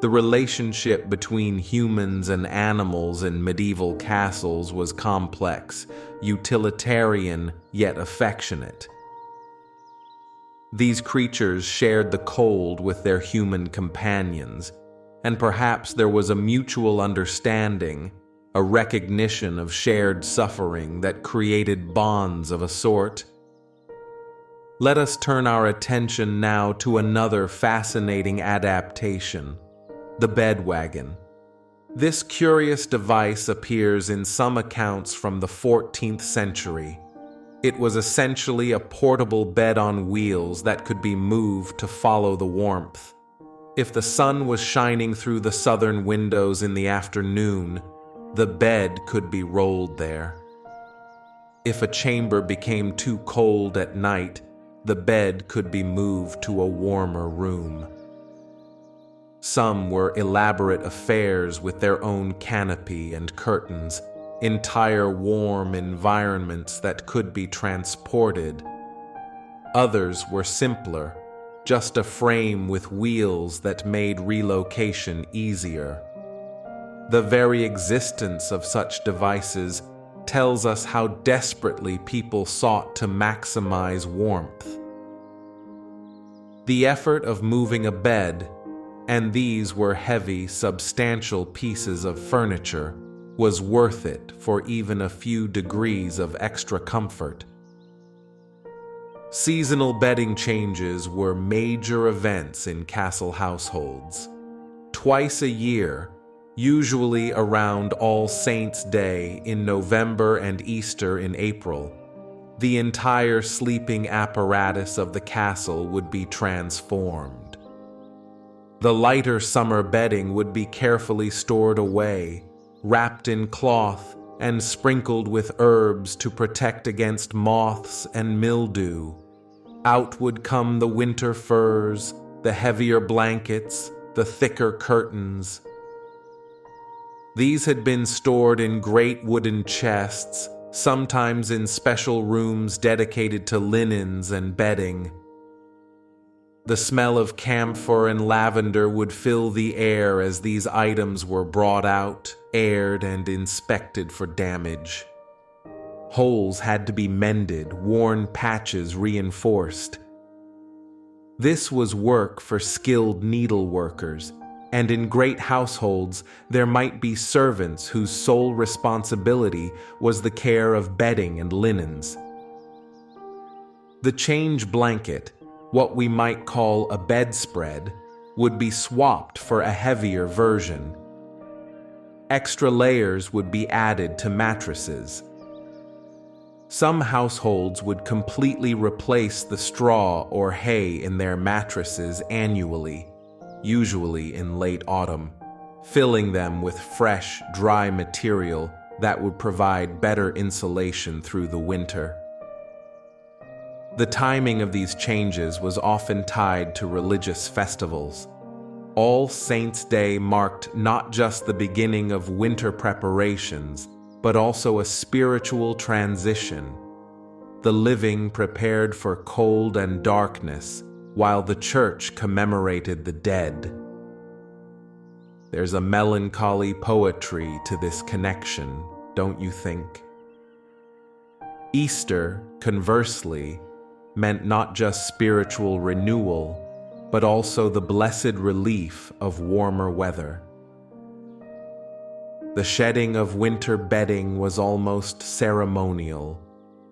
The relationship between humans and animals in medieval castles was complex, utilitarian, yet affectionate. These creatures shared the cold with their human companions, and perhaps there was a mutual understanding, a recognition of shared suffering that created bonds of a sort. Let us turn our attention now to another fascinating adaptation, the bedwagon. This curious device appears in some accounts from the 14th century. It was essentially a portable bed on wheels that could be moved to follow the warmth. If the sun was shining through the southern windows in the afternoon, the bed could be rolled there. If a chamber became too cold at night, the bed could be moved to a warmer room. Some were elaborate affairs with their own canopy and curtains, entire warm environments that could be transported. Others were simpler, just a frame with wheels that made relocation easier. The very existence of such devices tells us how desperately people sought to maximize warmth. The effort of moving a bed, and these were heavy, substantial pieces of furniture, was worth it for even a few degrees of extra comfort. Seasonal bedding changes were major events in castle households. Twice a year, usually around All Saints' Day in November and Easter in April, the entire sleeping apparatus of the castle would be transformed. The lighter summer bedding would be carefully stored away, wrapped in cloth and sprinkled with herbs to protect against moths and mildew. Out would come the winter furs, the heavier blankets, the thicker curtains. These had been stored in great wooden chests, sometimes in special rooms dedicated to linens and bedding. The smell of camphor and lavender would fill the air as these items were brought out, aired, and inspected for damage. Holes had to be mended, worn patches reinforced. This was work for skilled needleworkers, and in great households there might be servants whose sole responsibility was the care of bedding and linens. The change blanket, what we might call a bedspread, would be swapped for a heavier version. Extra layers would be added to mattresses. Some households would completely replace the straw or hay in their mattresses annually, usually in late autumn, filling them with fresh, dry material that would provide better insulation through the winter. The timing of these changes was often tied to religious festivals. All Saints' Day marked not just the beginning of winter preparations, but also a spiritual transition. The living prepared for cold and darkness, while the church commemorated the dead. There's a melancholy poetry to this connection, don't you think? Easter, conversely, meant not just spiritual renewal, but also the blessed relief of warmer weather. The shedding of winter bedding was almost ceremonial,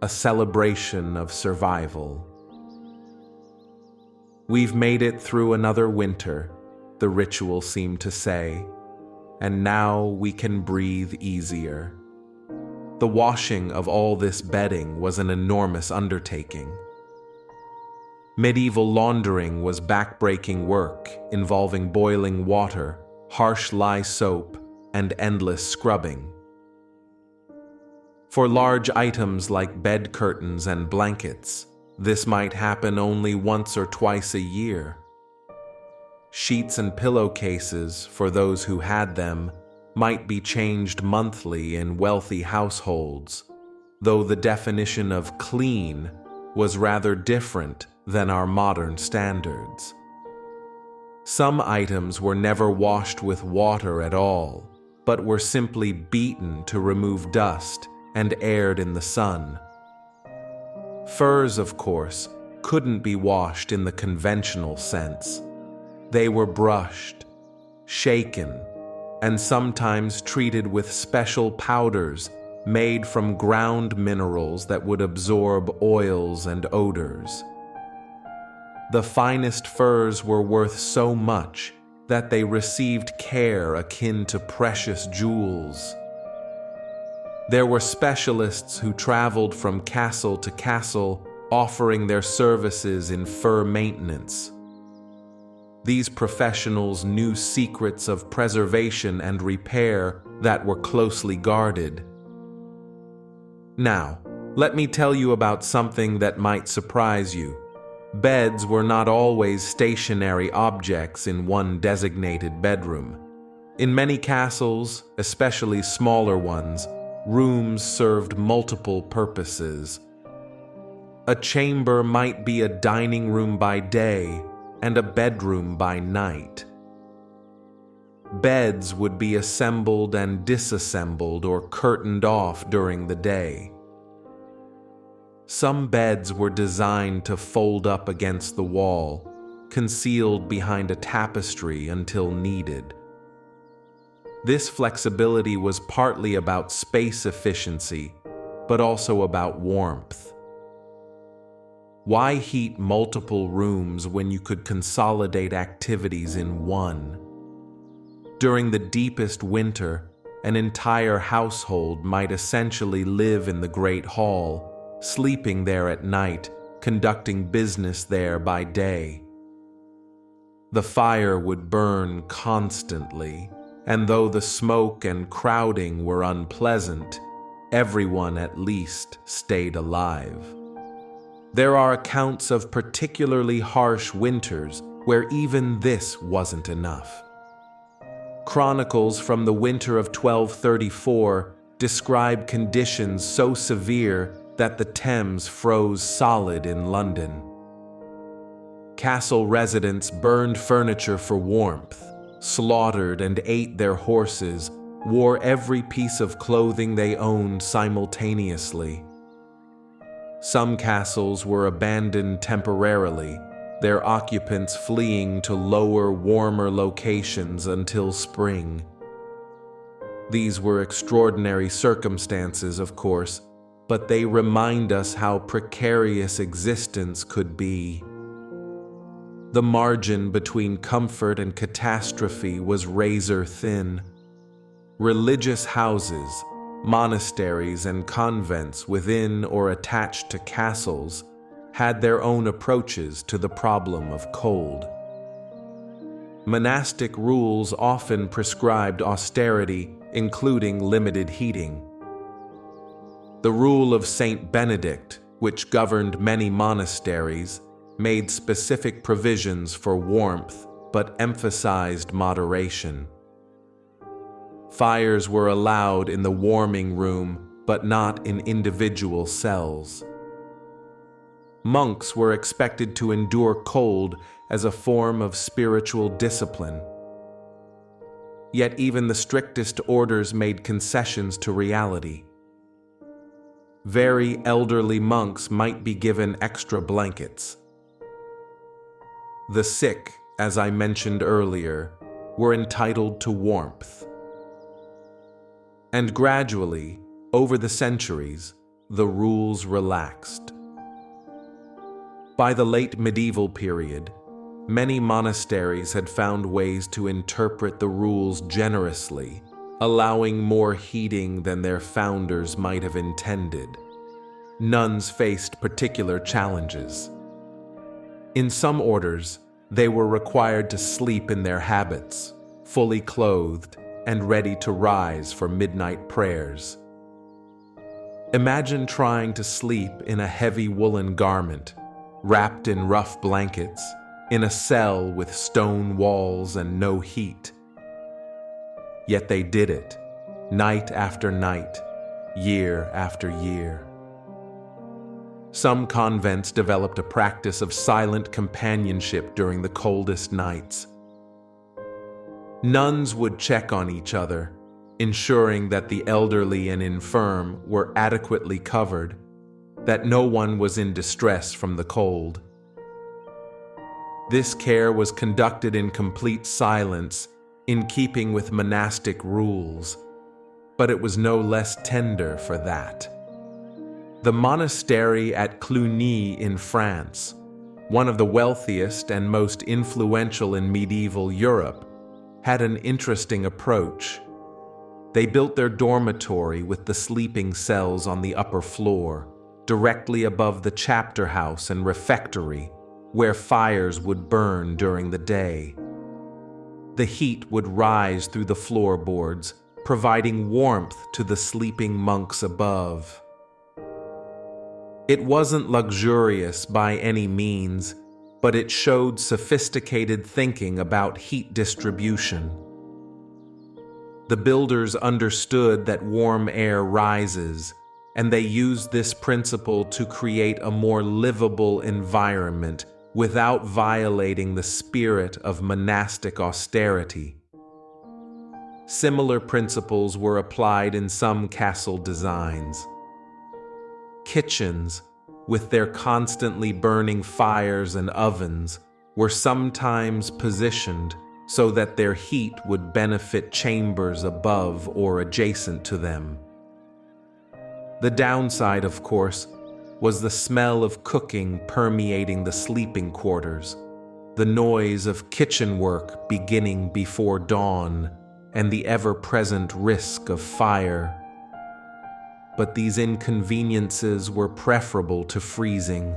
a celebration of survival. We've made it through another winter, the ritual seemed to say, and now we can breathe easier. The washing of all this bedding was an enormous undertaking. Medieval laundering was back-breaking work involving boiling water, harsh lye soap, and endless scrubbing. For large items like bed curtains and blankets, this might happen only once or twice a year. Sheets and pillowcases, for those who had them, might be changed monthly in wealthy households, though the definition of clean was rather different than our modern standards. Some items were never washed with water at all, but were simply beaten to remove dust and aired in the sun. Furs, of course, couldn't be washed in the conventional sense. They were brushed, shaken, and sometimes treated with special powders made from ground minerals that would absorb oils and odors. The finest furs were worth so much that they received care akin to precious jewels. There were specialists who traveled from castle to castle offering their services in fur maintenance. These professionals knew secrets of preservation and repair that were closely guarded. Now, let me tell you about something that might surprise you. Beds were not always stationary objects in one designated bedroom. In many castles, especially smaller ones, rooms served multiple purposes. A chamber might be a dining room by day and a bedroom by night. Beds would be assembled and disassembled or curtained off during the day. Some beds were designed to fold up against the wall, concealed behind a tapestry until needed. This flexibility was partly about space efficiency, but also about warmth. Why heat multiple rooms when you could consolidate activities in one? During the deepest winter, an entire household might essentially live in the Great Hall, sleeping there at night, conducting business there by day. The fire would burn constantly, and though the smoke and crowding were unpleasant, everyone at least stayed alive. There are accounts of particularly harsh winters where even this wasn't enough. Chronicles from the winter of 1234 describe conditions so severe that the Thames froze solid in London. Castle residents burned furniture for warmth, slaughtered and ate their horses, wore every piece of clothing they owned simultaneously. Some castles were abandoned temporarily, their occupants fleeing to lower, warmer locations until spring. These were extraordinary circumstances, of course, but they remind us how precarious existence could be. The margin between comfort and catastrophe was razor thin. Religious houses, monasteries, and convents within or attached to castles had their own approaches to the problem of cold. Monastic rules often prescribed austerity, including limited heating. The rule of Saint Benedict, which governed many monasteries, made specific provisions for warmth but emphasized moderation. Fires were allowed in the warming room but not in individual cells. Monks were expected to endure cold as a form of spiritual discipline. Yet even the strictest orders made concessions to reality. Very elderly monks might be given extra blankets. The sick, as I mentioned earlier, were entitled to warmth. And gradually, over the centuries, the rules relaxed. By the late medieval period, Many monasteries had found ways to interpret the rules generously, allowing more heating than their founders might have intended. Nuns faced particular challenges. In some orders, they were required to sleep in their habits, fully clothed and ready to rise for midnight prayers. Imagine trying to sleep in a heavy woolen garment, wrapped in rough blankets, in a cell with stone walls and no heat. Yet they did it, night after night, year after year. Some convents developed a practice of silent companionship during the coldest nights. Nuns would check on each other, ensuring that the elderly and infirm were adequately covered, that no one was in distress from the cold. This care was conducted in complete silence, in keeping with monastic rules, but it was no less tender for that. The monastery at Cluny in France, one of the wealthiest and most influential in medieval Europe, had an interesting approach. They built their dormitory with the sleeping cells on the upper floor, directly above the chapter house and refectory, where fires would burn during the day. The heat would rise through the floorboards, providing warmth to the sleeping monks above. It wasn't luxurious by any means, but it showed sophisticated thinking about heat distribution. The builders understood that warm air rises, and they used this principle to create a more livable environment without violating the spirit of monastic austerity. Similar principles were applied in some castle designs. Kitchens, with their constantly burning fires and ovens, were sometimes positioned so that their heat would benefit chambers above or adjacent to them. The downside, of course, was the smell of cooking permeating the sleeping quarters, the noise of kitchen work beginning before dawn, and the ever-present risk of fire. But these inconveniences were preferable to freezing.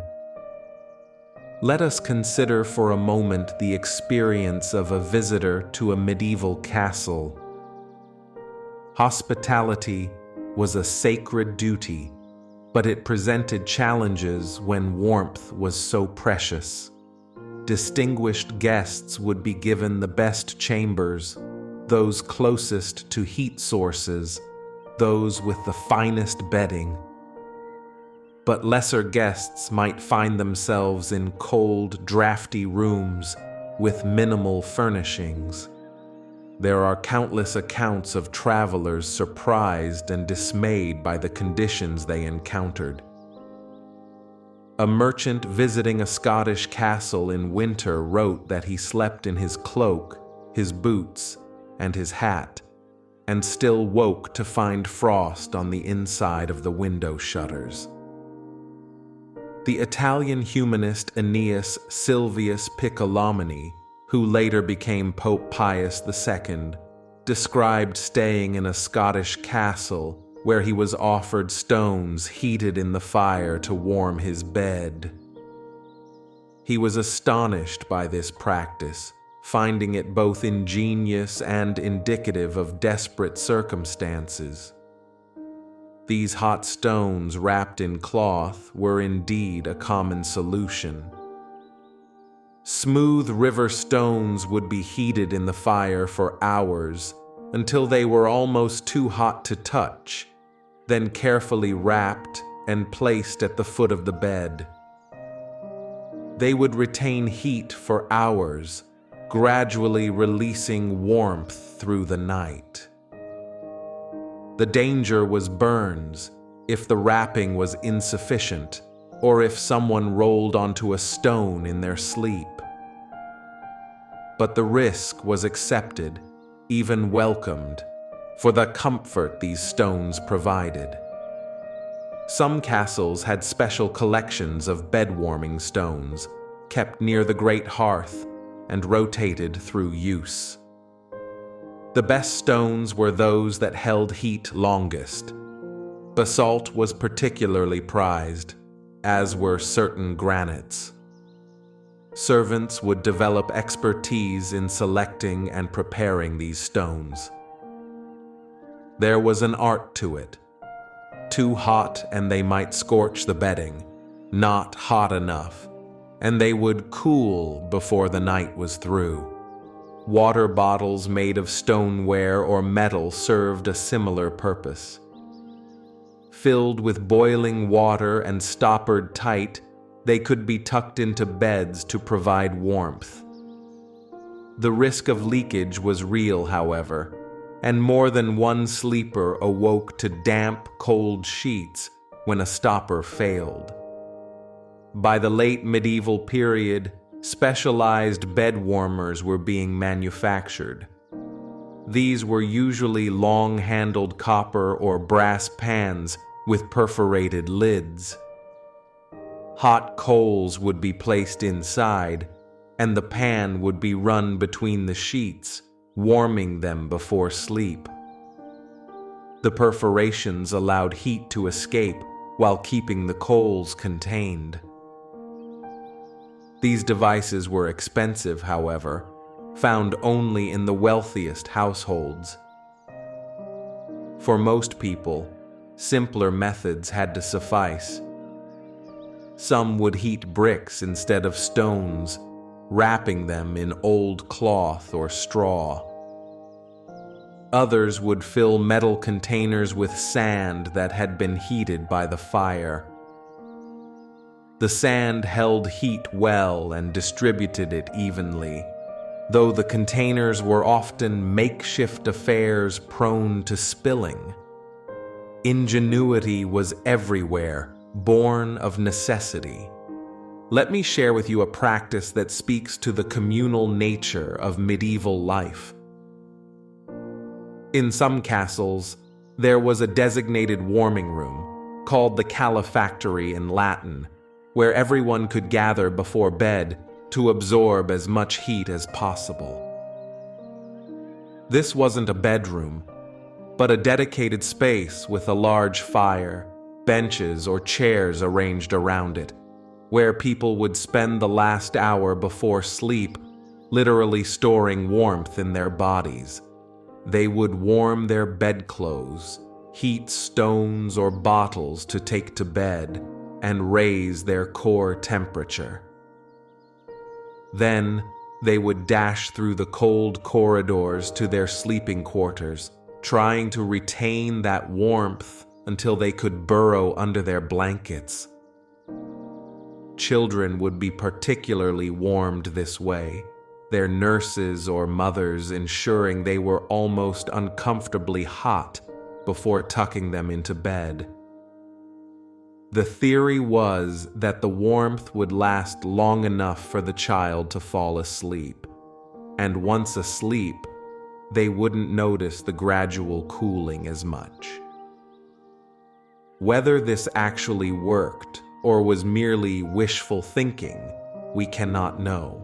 Let us consider for a moment the experience of a visitor to a medieval castle. Hospitality was a sacred duty, but it presented challenges when warmth was so precious. Distinguished guests would be given the best chambers, those closest to heat sources, those with the finest bedding. But lesser guests might find themselves in cold, drafty rooms with minimal furnishings. There are countless accounts of travelers surprised and dismayed by the conditions they encountered. A merchant visiting a Scottish castle in winter wrote that he slept in his cloak, his boots, and his hat, and still woke to find frost on the inside of the window shutters. The Italian humanist Aeneas Silvius Piccolomini, who later became Pope Pius II, described staying in a Scottish castle where he was offered stones heated in the fire to warm his bed. He was astonished by this practice, finding it both ingenious and indicative of desperate circumstances. These hot stones wrapped in cloth were indeed a common solution. Smooth river stones would be heated in the fire for hours until they were almost too hot to touch, then carefully wrapped and placed at the foot of the bed. They would retain heat for hours, gradually releasing warmth through the night. The danger was burns if the wrapping was insufficient or if someone rolled onto a stone in their sleep. But the risk was accepted, even welcomed, for the comfort these stones provided. Some castles had special collections of bed-warming stones, kept near the great hearth and rotated through use. The best stones were those that held heat longest. Basalt was particularly prized, as were certain granites. Servants would develop expertise in selecting and preparing these stones. There was an art to it. Too hot and they might scorch the bedding, not hot enough, and they would cool before the night was through. Water bottles made of stoneware or metal served a similar purpose. Filled with boiling water and stoppered tight, they could be tucked into beds to provide warmth. The risk of leakage was real, however, and more than one sleeper awoke to damp, cold sheets when a stopper failed. By the late medieval period, specialized bed warmers were being manufactured. These were usually long-handled copper or brass pans with perforated lids. Hot coals would be placed inside, and the pan would be run between the sheets, warming them before sleep. The perforations allowed heat to escape while keeping the coals contained. These devices were expensive, however, found only in the wealthiest households. For most people, simpler methods had to suffice. Some would heat bricks instead of stones, wrapping them in old cloth or straw. Others would fill metal containers with sand that had been heated by the fire. The sand held heat well and distributed it evenly, though the containers were often makeshift affairs prone to spilling. Ingenuity was everywhere, born of necessity. Let me share with you a practice that speaks to the communal nature of medieval life. In some castles, there was a designated warming room, called the calefactory in Latin, where everyone could gather before bed to absorb as much heat as possible. This wasn't a bedroom, but a dedicated space with a large fire, benches or chairs arranged around it, where people would spend the last hour before sleep, literally storing warmth in their bodies. They would warm their bedclothes, heat stones or bottles to take to bed, and raise their core temperature. Then they would dash through the cold corridors to their sleeping quarters, trying to retain that warmth until they could burrow under their blankets. Children would be particularly warmed this way, their nurses or mothers ensuring they were almost uncomfortably hot before tucking them into bed. The theory was that the warmth would last long enough for the child to fall asleep, and once asleep, they wouldn't notice the gradual cooling as much. Whether this actually worked or was merely wishful thinking, we cannot know.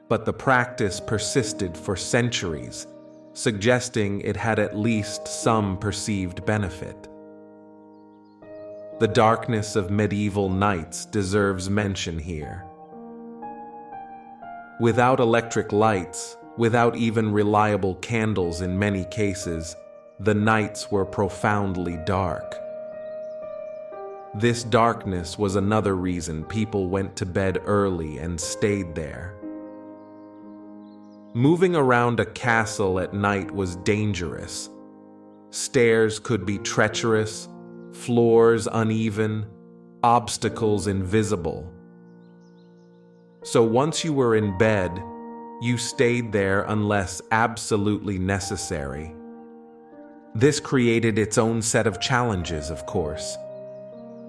But the practice persisted for centuries, suggesting it had at least some perceived benefit. The darkness of medieval nights deserves mention here. Without electric lights, without even reliable candles in many cases, the nights were profoundly dark. This darkness was another reason people went to bed early and stayed there. Moving around a castle at night was dangerous. Stairs could be treacherous, floors uneven, obstacles invisible. So once you were in bed, you stayed there unless absolutely necessary. This created its own set of challenges, of course.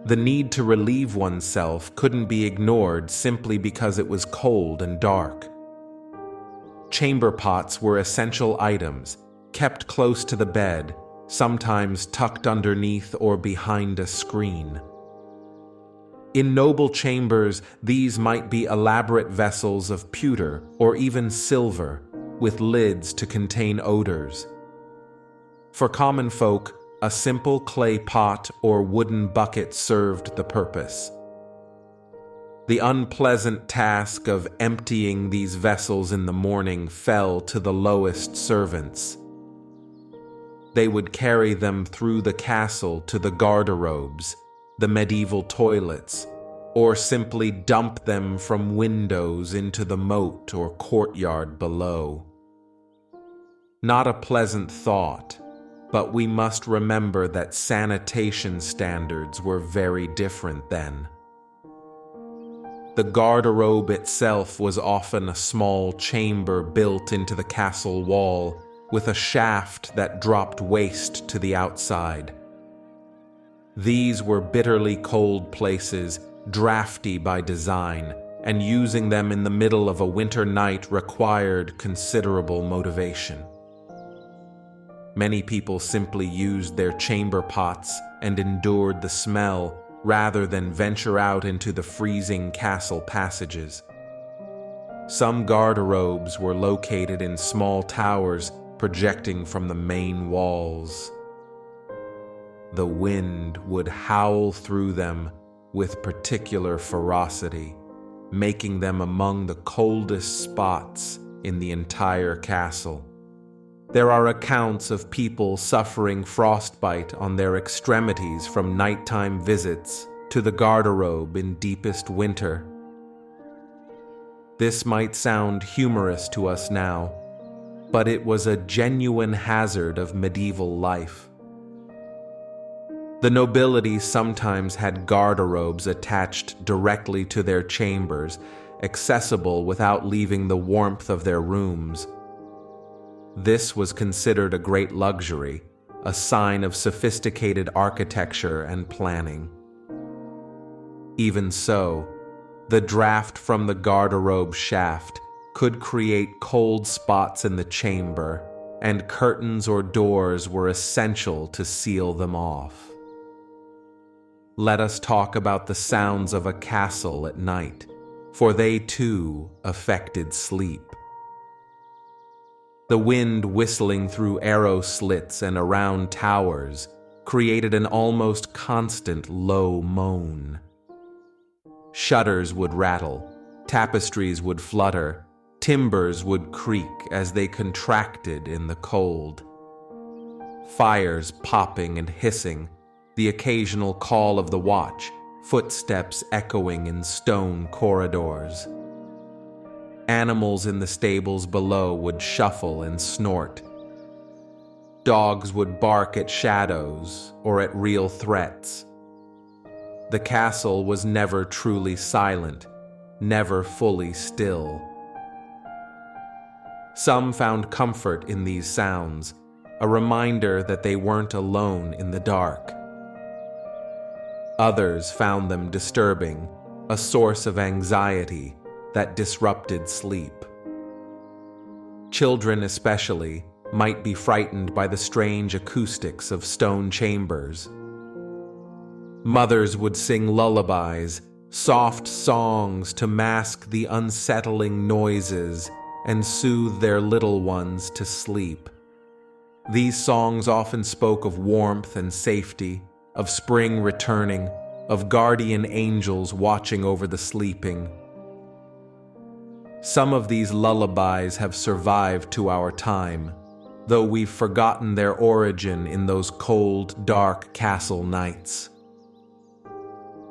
The need to relieve oneself couldn't be ignored simply because it was cold and dark. Chamber pots were essential items, kept close to the bed, sometimes tucked underneath or behind a screen. In noble chambers, these might be elaborate vessels of pewter or even silver, with lids to contain odors. For common folk, a simple clay pot or wooden bucket served the purpose. The unpleasant task of emptying these vessels in the morning fell to the lowest servants. They would carry them through the castle to the garderobes, the medieval toilets, or simply dump them from windows into the moat or courtyard below. Not a pleasant thought, but we must remember that sanitation standards were very different then. The garderobe itself was often a small chamber built into the castle wall, with a shaft that dropped waste to the outside. These were bitterly cold places, drafty by design, and using them in the middle of a winter night required considerable motivation. Many people simply used their chamber pots and endured the smell rather than venture out into the freezing castle passages. Some garderobes were located in small towers projecting from the main walls. The wind would howl through them with particular ferocity, making them among the coldest spots in the entire castle. There are accounts of people suffering frostbite on their extremities from nighttime visits to the garderobe in deepest winter. This might sound humorous to us now, but it was a genuine hazard of medieval life. The nobility sometimes had garderobes attached directly to their chambers, accessible without leaving the warmth of their rooms. This was considered a great luxury, a sign of sophisticated architecture and planning. Even so, the draft from the garderobe shaft could create cold spots in the chamber, and curtains or doors were essential to seal them off. Let us talk about the sounds of a castle at night, for they too affected sleep. The wind whistling through arrow slits and around towers created an almost constant low moan. Shutters would rattle, tapestries would flutter, timbers would creak as they contracted in the cold. Fires popping and hissing, the occasional call of the watch, footsteps echoing in stone corridors. Animals in the stables below would shuffle and snort. Dogs would bark at shadows or at real threats. The castle was never truly silent, never fully still. Some found comfort in these sounds, a reminder that they weren't alone in the dark. Others found them disturbing, a source of anxiety that disrupted sleep. Children especially might be frightened by the strange acoustics of stone chambers. Mothers would sing lullabies, soft songs to mask the unsettling noises and soothe their little ones to sleep. These songs often spoke of warmth and safety, of spring returning, of guardian angels watching over the sleeping. Some of these lullabies have survived to our time, though we've forgotten their origin in those cold, dark castle nights.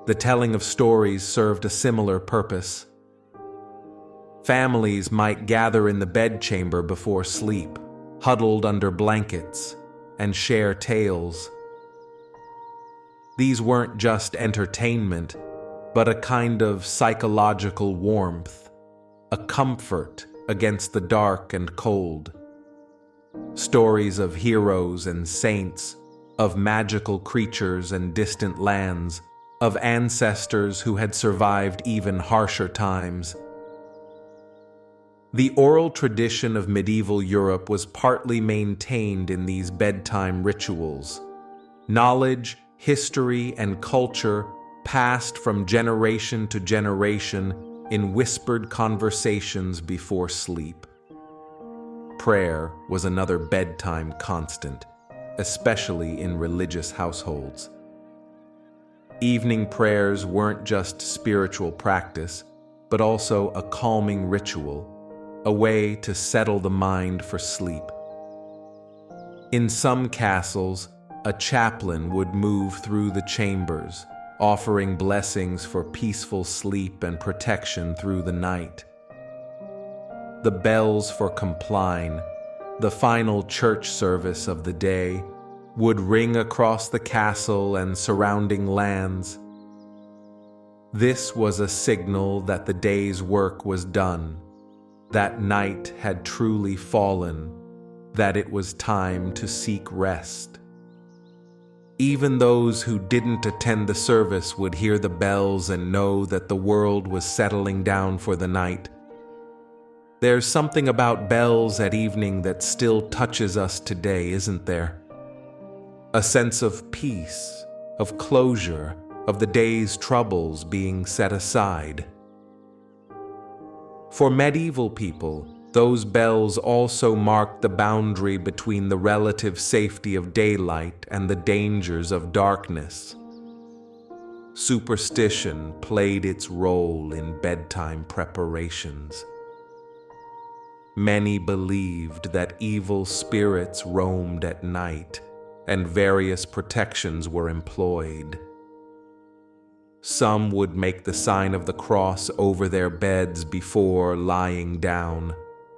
The telling of stories served a similar purpose. Families might gather in the bedchamber before sleep, huddled under blankets, and share tales. These weren't just entertainment, but a kind of psychological warmth, a comfort against the dark and cold. Stories of heroes and saints, of magical creatures and distant lands, of ancestors who had survived even harsher times. The oral tradition of medieval Europe was partly maintained in these bedtime rituals. Knowledge, history, and culture passed from generation to generation in whispered conversations before sleep. Prayer was another bedtime constant, especially in religious households. Evening prayers weren't just spiritual practice, but also a calming ritual, a way to settle the mind for sleep. In some castles, a chaplain would move through the chambers, offering blessings for peaceful sleep and protection through the night. The bells for Compline, the final church service of the day, would ring across the castle and surrounding lands. This was a signal that the day's work was done, that night had truly fallen, that it was time to seek rest. Even those who didn't attend the service would hear the bells and know that the world was settling down for the night. There's something about bells at evening that still touches us today, isn't there? A sense of peace, of closure, of the day's troubles being set aside. For medieval people, those bells also marked the boundary between the relative safety of daylight and the dangers of darkness. Superstition played its role in bedtime preparations. Many believed that evil spirits roamed at night, and various protections were employed. Some would make the sign of the cross over their beds before lying down.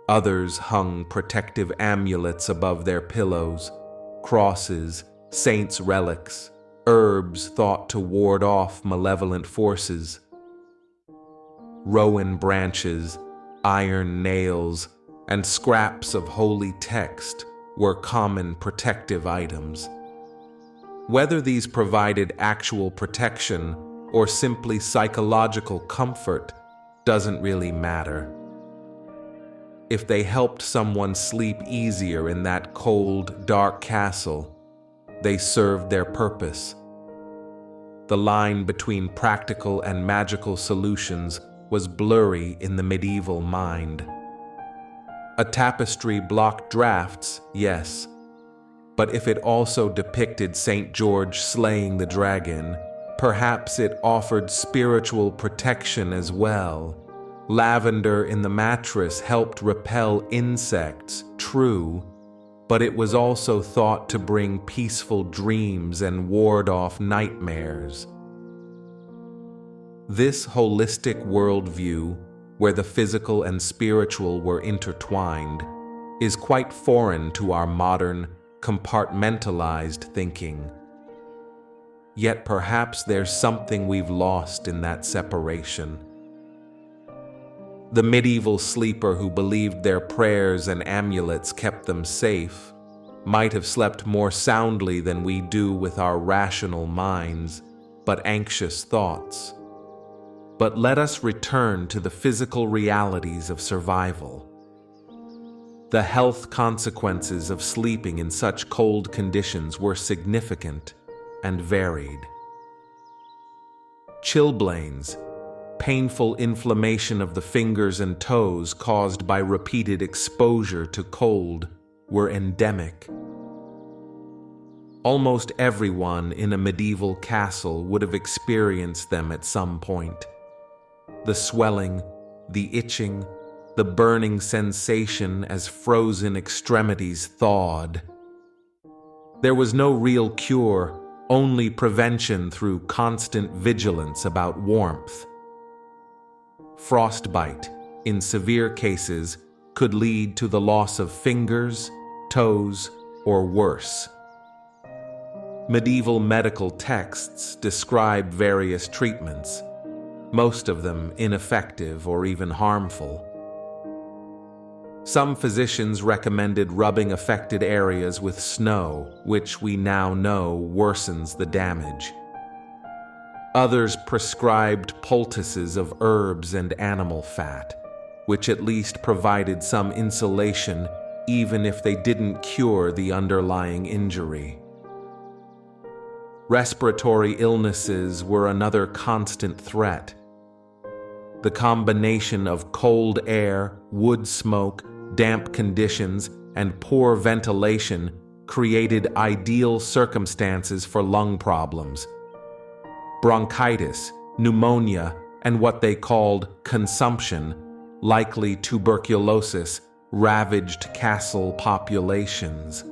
Others hung protective amulets above their pillows, crosses, saints' relics, herbs thought to ward off malevolent forces. Rowan branches, iron nails, and scraps of holy text were common protective items. Whether these provided actual protection or simply psychological comfort doesn't really matter. If they helped someone sleep easier in that cold, dark castle, they served their purpose. The line between practical and magical solutions was blurry in the medieval mind. A tapestry blocked drafts, yes, but if it also depicted St. George slaying the dragon, perhaps it offered spiritual protection as well. Lavender in the mattress helped repel insects, true, but it was also thought to bring peaceful dreams and ward off nightmares. This holistic worldview, where the physical and spiritual were intertwined, is quite foreign to our modern, compartmentalized thinking. Yet perhaps there's something we've lost in that separation. The medieval sleeper who believed their prayers and amulets kept them safe might have slept more soundly than we do with our rational minds, but anxious thoughts. But let us return to the physical realities of survival. The health consequences of sleeping in such cold conditions were significant and varied. Chilblains, painful inflammation of the fingers and toes caused by repeated exposure to cold, were endemic. Almost everyone in a medieval castle would have experienced them at some point. The swelling, the itching, the burning sensation as frozen extremities thawed. There was no real cure, only prevention through constant vigilance about warmth. Frostbite, in severe cases, could lead to the loss of fingers, toes, or worse. Medieval medical texts describe various treatments, most of them ineffective or even harmful. Some physicians recommended rubbing affected areas with snow, which we now know worsens the damage. Others prescribed poultices of herbs and animal fat, which at least provided some insulation even if they didn't cure the underlying injury. Respiratory illnesses were another constant threat. The combination of cold air, wood smoke, damp conditions, and poor ventilation created ideal circumstances for lung problems. Bronchitis, pneumonia, and what they called consumption, likely tuberculosis, ravaged castle populations.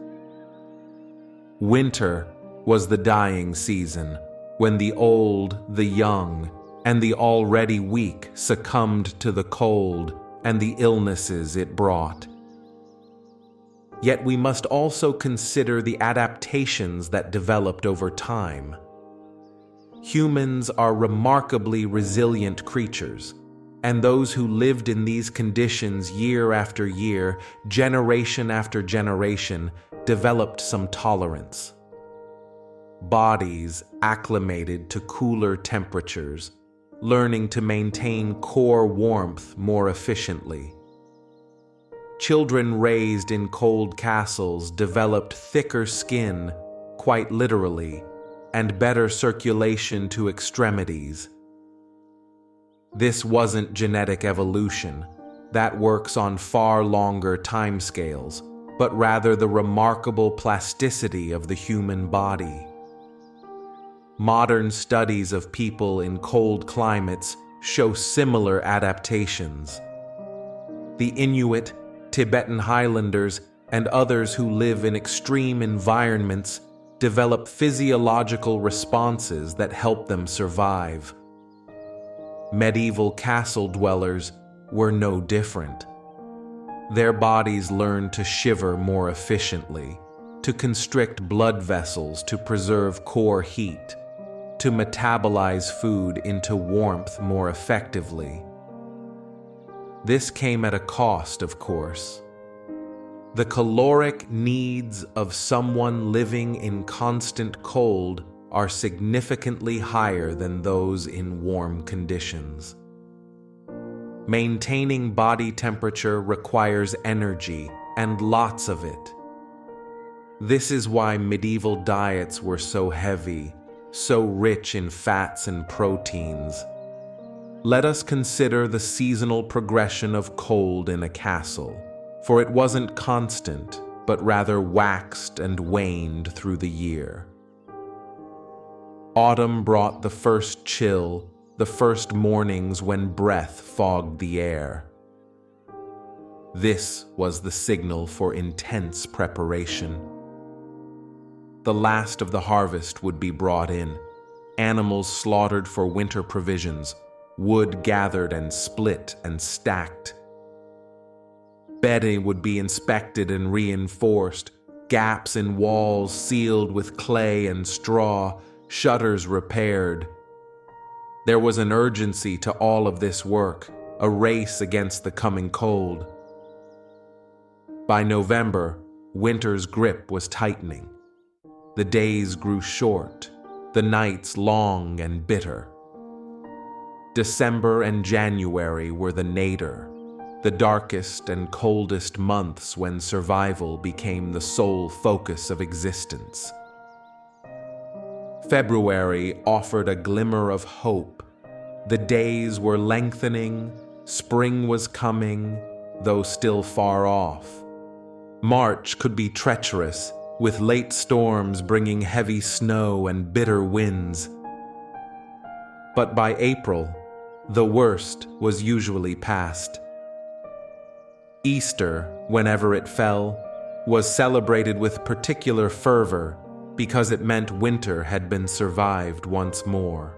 Winter was the dying season, when the old, the young, and the already weak succumbed to the cold and the illnesses it brought. Yet we must also consider the adaptations that developed over time. Humans are remarkably resilient creatures, and those who lived in these conditions year after year, generation after generation, developed some tolerance. Bodies acclimated to cooler temperatures, learning to maintain core warmth more efficiently. Children raised in cold castles developed thicker skin, quite literally, and better circulation to extremities. This wasn't genetic evolution, that works on far longer timescales, but rather the remarkable plasticity of the human body. Modern studies of people in cold climates show similar adaptations. The Inuit, Tibetan Highlanders, and others who live in extreme environments develop physiological responses that help them survive. Medieval castle dwellers were no different. Their bodies learned to shiver more efficiently, to constrict blood vessels to preserve core heat, to metabolize food into warmth more effectively. This came at a cost, of course. The caloric needs of someone living in constant cold are significantly higher than those in warm conditions. Maintaining body temperature requires energy, and lots of it. This is why medieval diets were so heavy, so rich in fats and proteins. Let us consider the seasonal progression of cold in a castle, for it wasn't constant, but rather waxed and waned through the year. Autumn brought the first chill, the first mornings when breath fogged the air. This was the signal for intense preparation. The last of the harvest would be brought in, animals slaughtered for winter provisions, wood gathered and split and stacked. Bedding would be inspected and reinforced, gaps in walls sealed with clay and straw, shutters repaired. There was an urgency to all of this work, a race against the coming cold. By November, winter's grip was tightening. The days grew short, the nights long and bitter. December and January were the nadir, the darkest and coldest months when survival became the sole focus of existence. February offered a glimmer of hope. The days were lengthening, spring was coming, though still far off. March could be treacherous, with late storms bringing heavy snow and bitter winds. But by April, the worst was usually past. Easter, whenever it fell, was celebrated with particular fervor because it meant winter had been survived once more.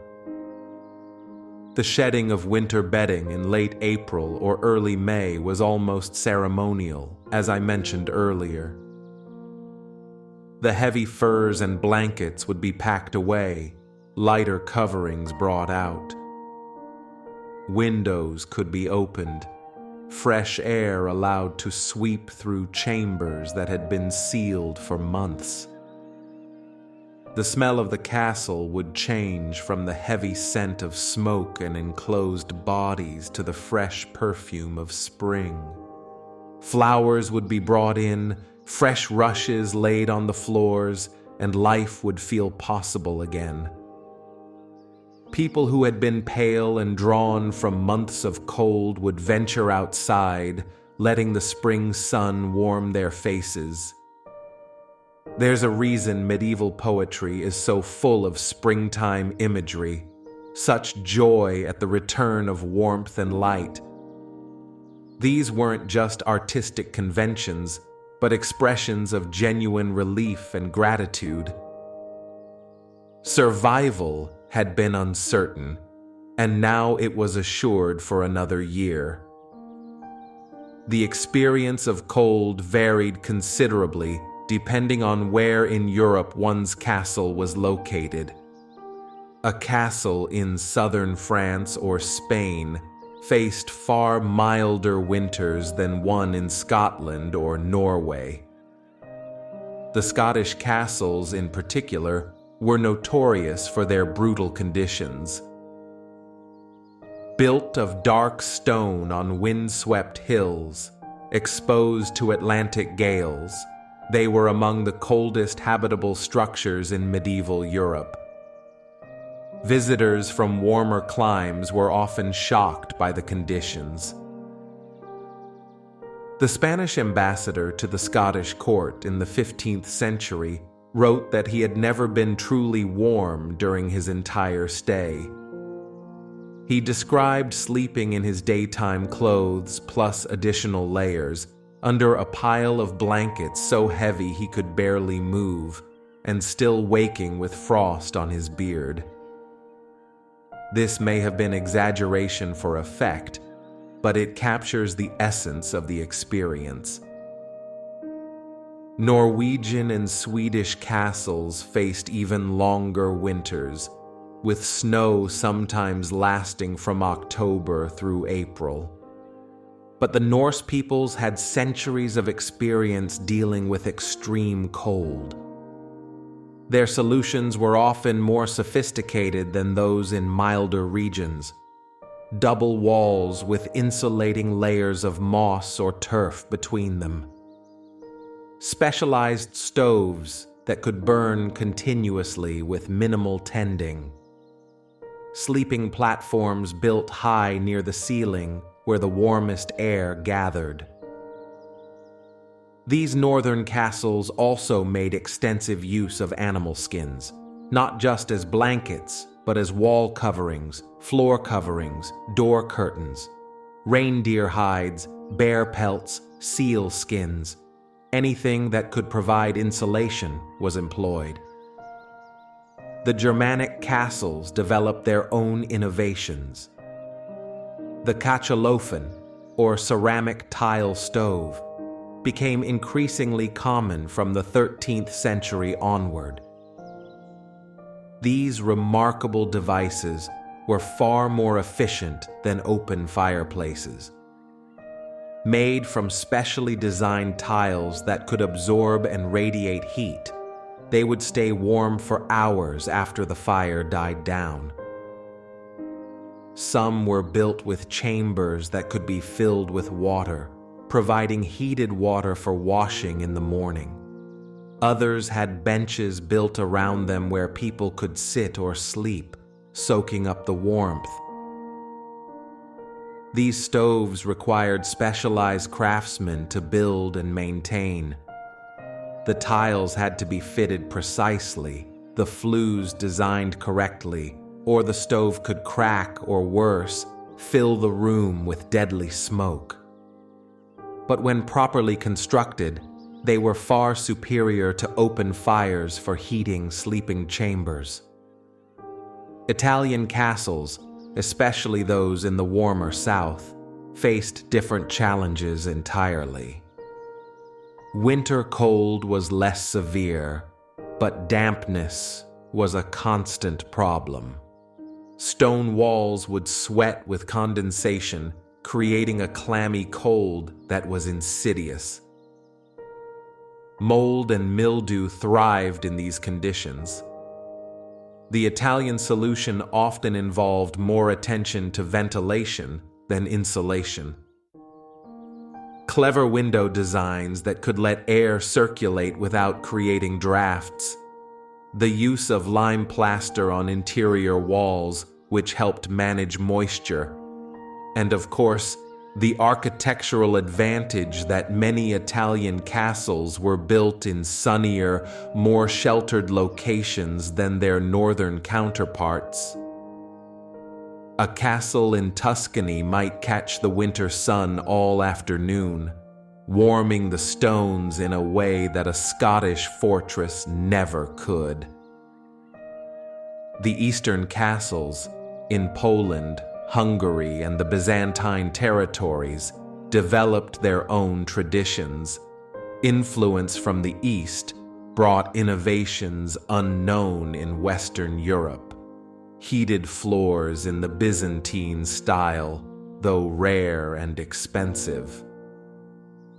The shedding of winter bedding in late April or early May was almost ceremonial, as I mentioned earlier. The heavy furs and blankets would be packed away, lighter coverings brought out. Windows could be opened, fresh air allowed to sweep through chambers that had been sealed for months. The smell of the castle would change from the heavy scent of smoke and enclosed bodies to the fresh perfume of spring. Flowers would be brought in, fresh rushes laid on the floors, and life would feel possible again. People who had been pale and drawn from months of cold would venture outside, letting the spring sun warm their faces. There's a reason medieval poetry is so full of springtime imagery, such joy at the return of warmth and light. These weren't just artistic conventions, but expressions of genuine relief and gratitude. Survival had been uncertain, and now it was assured for another year. The experience of cold varied considerably depending on where in Europe one's castle was located. A castle in southern France or Spain faced far milder winters than one in Scotland or Norway. The Scottish castles, in particular, were notorious for their brutal conditions. Built of dark stone on windswept hills, exposed to Atlantic gales, they were among the coldest habitable structures in medieval Europe. Visitors from warmer climes were often shocked by the conditions. The Spanish ambassador to the Scottish court in the 15th century wrote that he had never been truly warm during his entire stay. He described sleeping in his daytime clothes plus additional layers under a pile of blankets so heavy he could barely move, and still waking with frost on his beard. This may have been exaggeration for effect, but it captures the essence of the experience. Norwegian and Swedish castles faced even longer winters, with snow sometimes lasting from October through April. But the Norse peoples had centuries of experience dealing with extreme cold. Their solutions were often more sophisticated than those in milder regions. Double walls with insulating layers of moss or turf between them. Specialized stoves that could burn continuously with minimal tending. Sleeping platforms built high near the ceiling where the warmest air gathered. These northern castles also made extensive use of animal skins, not just as blankets, but as wall coverings, floor coverings, door curtains, reindeer hides, bear pelts, seal skins. Anything that could provide insulation was employed. The Germanic castles developed their own innovations. The Kachelofen, or ceramic tile stove, became increasingly common from the 13th century onward. These remarkable devices were far more efficient than open fireplaces. Made from specially designed tiles that could absorb and radiate heat, they would stay warm for hours after the fire died down. Some were built with chambers that could be filled with water, providing heated water for washing in the morning. Others had benches built around them where people could sit or sleep, soaking up the warmth. These stoves required specialized craftsmen to build and maintain. The tiles had to be fitted precisely, the flues designed correctly, or the stove could crack or worse, fill the room with deadly smoke. But when properly constructed, they were far superior to open fires for heating sleeping chambers. Italian castles, especially those in the warmer south, faced different challenges entirely. Winter cold was less severe, but dampness was a constant problem. Stone walls would sweat with condensation, creating a clammy cold that was insidious. Mold and mildew thrived in these conditions. The Italian solution often involved more attention to ventilation than insulation. Clever window designs that could let air circulate without creating drafts the use of lime plaster on interior walls, which helped manage moisture, and of course, the architectural advantage that many Italian castles were built in sunnier, more sheltered locations than their northern counterparts. A castle in Tuscany might catch the winter sun all afternoon, warming the stones in a way that a Scottish fortress never could. The eastern castles, in Poland, Hungary, and the Byzantine territories, developed their own traditions. Influence from the East brought innovations unknown in Western Europe. Heated floors in the Byzantine style, though rare and expensive.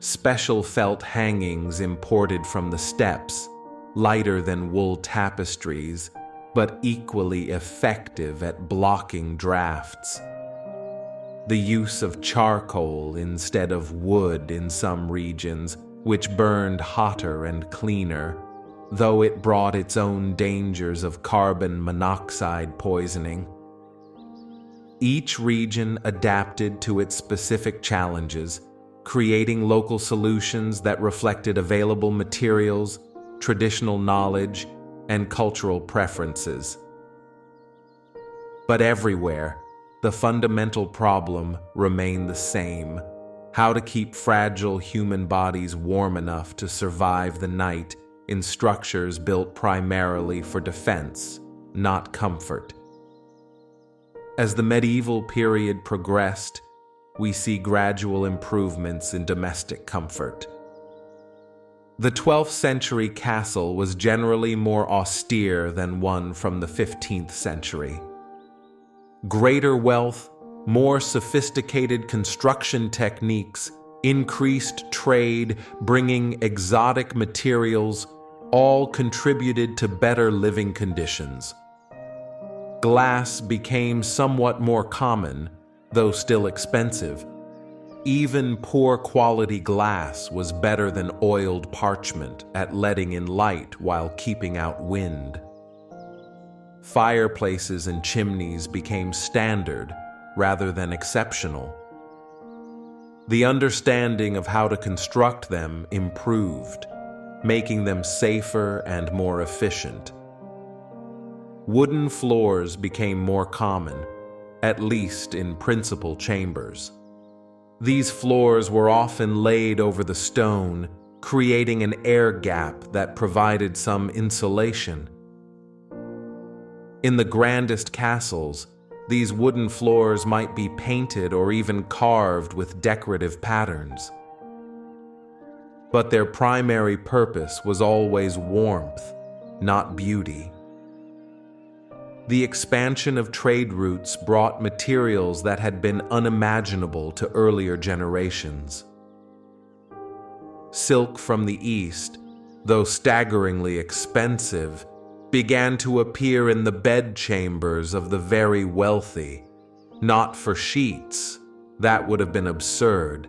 Special felt hangings imported from the steppes, lighter than wool tapestries, but equally effective at blocking drafts. The use of charcoal instead of wood in some regions, which burned hotter and cleaner, though it brought its own dangers of carbon monoxide poisoning. Each region adapted to its specific challenges, creating local solutions that reflected available materials, traditional knowledge, and cultural preferences. But everywhere, the fundamental problem remained the same: how to keep fragile human bodies warm enough to survive the night in structures built primarily for defense, not comfort. As the medieval period progressed, we see gradual improvements in domestic comfort. The 12th century castle was generally more austere than one from the 15th century. Greater wealth, more sophisticated construction techniques, increased trade, bringing exotic materials, all contributed to better living conditions. Glass became somewhat more common, though still expensive. Even poor quality glass was better than oiled parchment at letting in light while keeping out wind. Fireplaces and chimneys became standard rather than exceptional. The understanding of how to construct them improved, making them safer and more efficient. Wooden floors became more common, at least in principal chambers. These floors were often laid over the stone, creating an air gap that provided some insulation. In the grandest castles, these wooden floors might be painted or even carved with decorative patterns. But their primary purpose was always warmth, not beauty. The expansion of trade routes brought materials that had been unimaginable to earlier generations. Silk from the East, though staggeringly expensive, began to appear in the bedchambers of the very wealthy, not for sheets, that would have been absurd,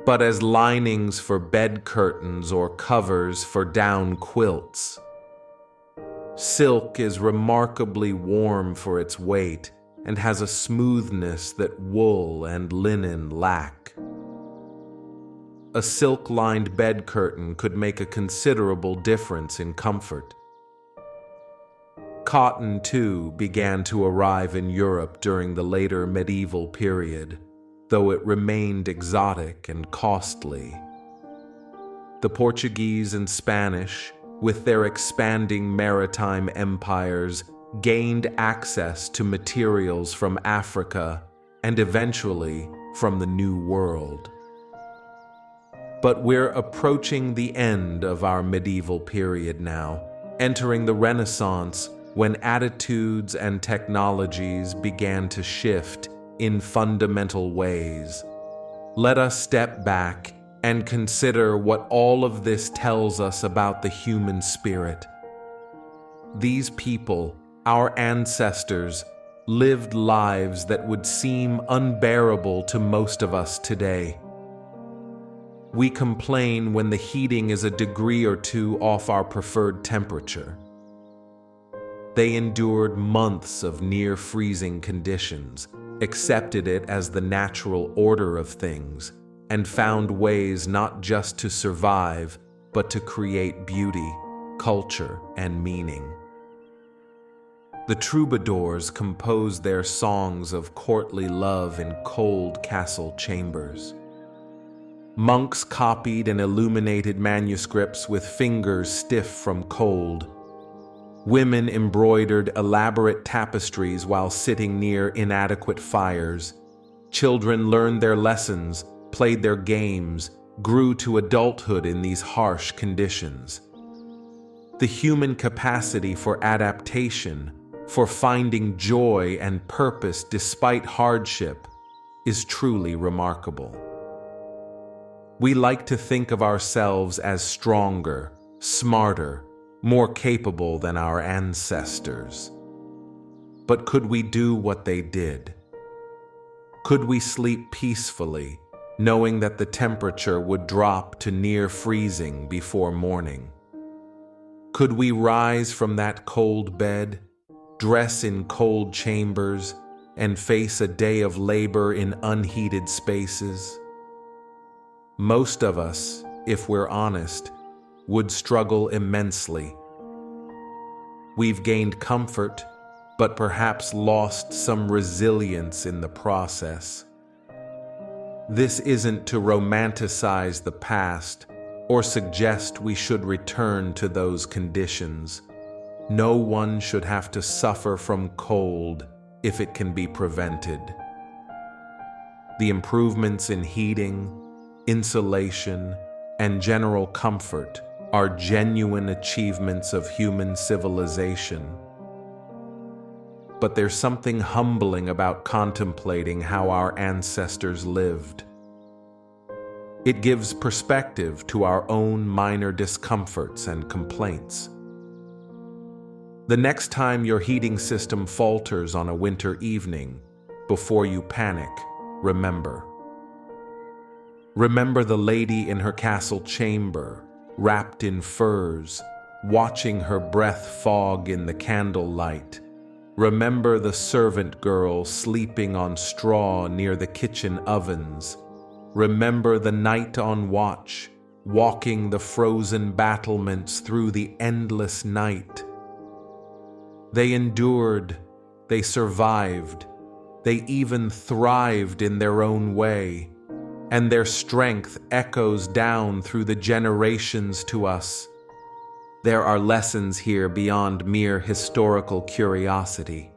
but as linings for bed curtains or covers for down quilts. Silk is remarkably warm for its weight and has a smoothness that wool and linen lack. A silk-lined bed curtain could make a considerable difference in comfort. Cotton, too, began to arrive in Europe during the later medieval period, though it remained exotic and costly. The Portuguese and Spanish, with their expanding maritime empires, gained access to materials from Africa and eventually from the New World. But we're approaching the end of our medieval period now, entering the Renaissance, when attitudes and technologies began to shift in fundamental ways. Let us step back and consider what all of this tells us about the human spirit. These people, our ancestors, lived lives that would seem unbearable to most of us today. We complain when the heating is a degree or two off our preferred temperature. They endured months of near-freezing conditions, accepted it as the natural order of things, and found ways not just to survive, but to create beauty, culture, and meaning. The troubadours composed their songs of courtly love in cold castle chambers. Monks copied and illuminated manuscripts with fingers stiff from cold. Women embroidered elaborate tapestries while sitting near inadequate fires. Children learned their lessons, played their games, grew to adulthood in these harsh conditions. The human capacity for adaptation, for finding joy and purpose despite hardship, is truly remarkable. We like to think of ourselves as stronger, smarter, more capable than our ancestors. But could we do what they did? Could we sleep peacefully, knowing that the temperature would drop to near freezing before morning? Could we rise from that cold bed, dress in cold chambers, and face a day of labor in unheated spaces? Most of us, if we're honest, would struggle immensely. We've gained comfort, but perhaps lost some resilience in the process. This isn't to romanticize the past or suggest we should return to those conditions. No one should have to suffer from cold if it can be prevented. The improvements in heating, insulation, and general comfort are genuine achievements of human civilization. But there's something humbling about contemplating how our ancestors lived. It gives perspective to our own minor discomforts and complaints. The next time your heating system falters on a winter evening, before you panic, remember. Remember the lady in her castle chamber, wrapped in furs, watching her breath fog in the candlelight. Remember the servant girl sleeping on straw near the kitchen ovens. Remember the knight on watch, walking the frozen battlements through the endless night. They endured, they survived, they even thrived in their own way, and their strength echoes down through the generations to us. There are lessons here beyond mere historical curiosity.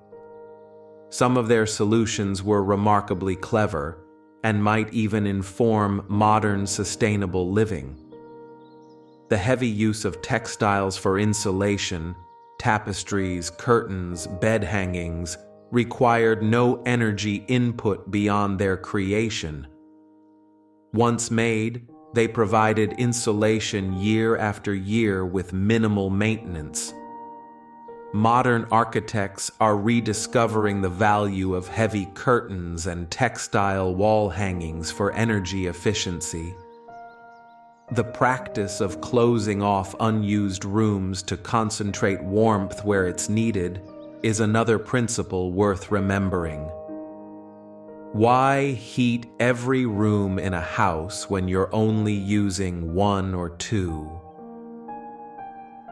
Some of their solutions were remarkably clever and might even inform modern sustainable living. The heavy use of textiles for insulation, tapestries, curtains, bed hangings, required no energy input beyond their creation. Once made, they provided insulation year after year with minimal maintenance. Modern architects are rediscovering the value of heavy curtains and textile wall hangings for energy efficiency. The practice of closing off unused rooms to concentrate warmth where it's needed is another principle worth remembering. Why heat every room in a house when you're only using one or two?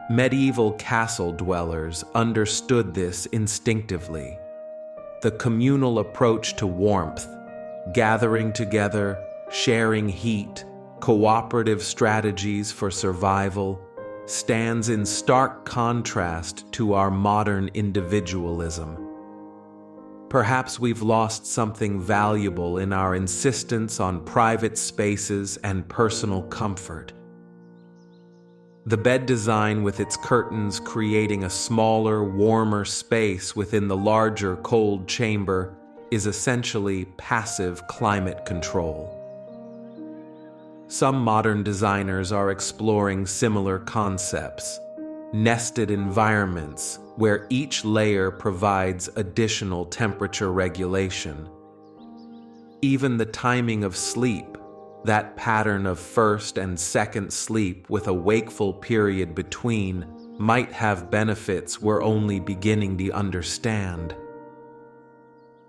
Medieval castle dwellers understood this instinctively. The communal approach to warmth, gathering together, sharing heat, cooperative strategies for survival, stands in stark contrast to our modern individualism. Perhaps we've lost something valuable in our insistence on private spaces and personal comfort. The bed design with its curtains creating a smaller, warmer space within the larger cold chamber is essentially passive climate control. Some modern designers are exploring similar concepts, nested environments where each layer provides additional temperature regulation. Even the timing of sleep, that pattern of first and second sleep with a wakeful period between, might have benefits we're only beginning to understand.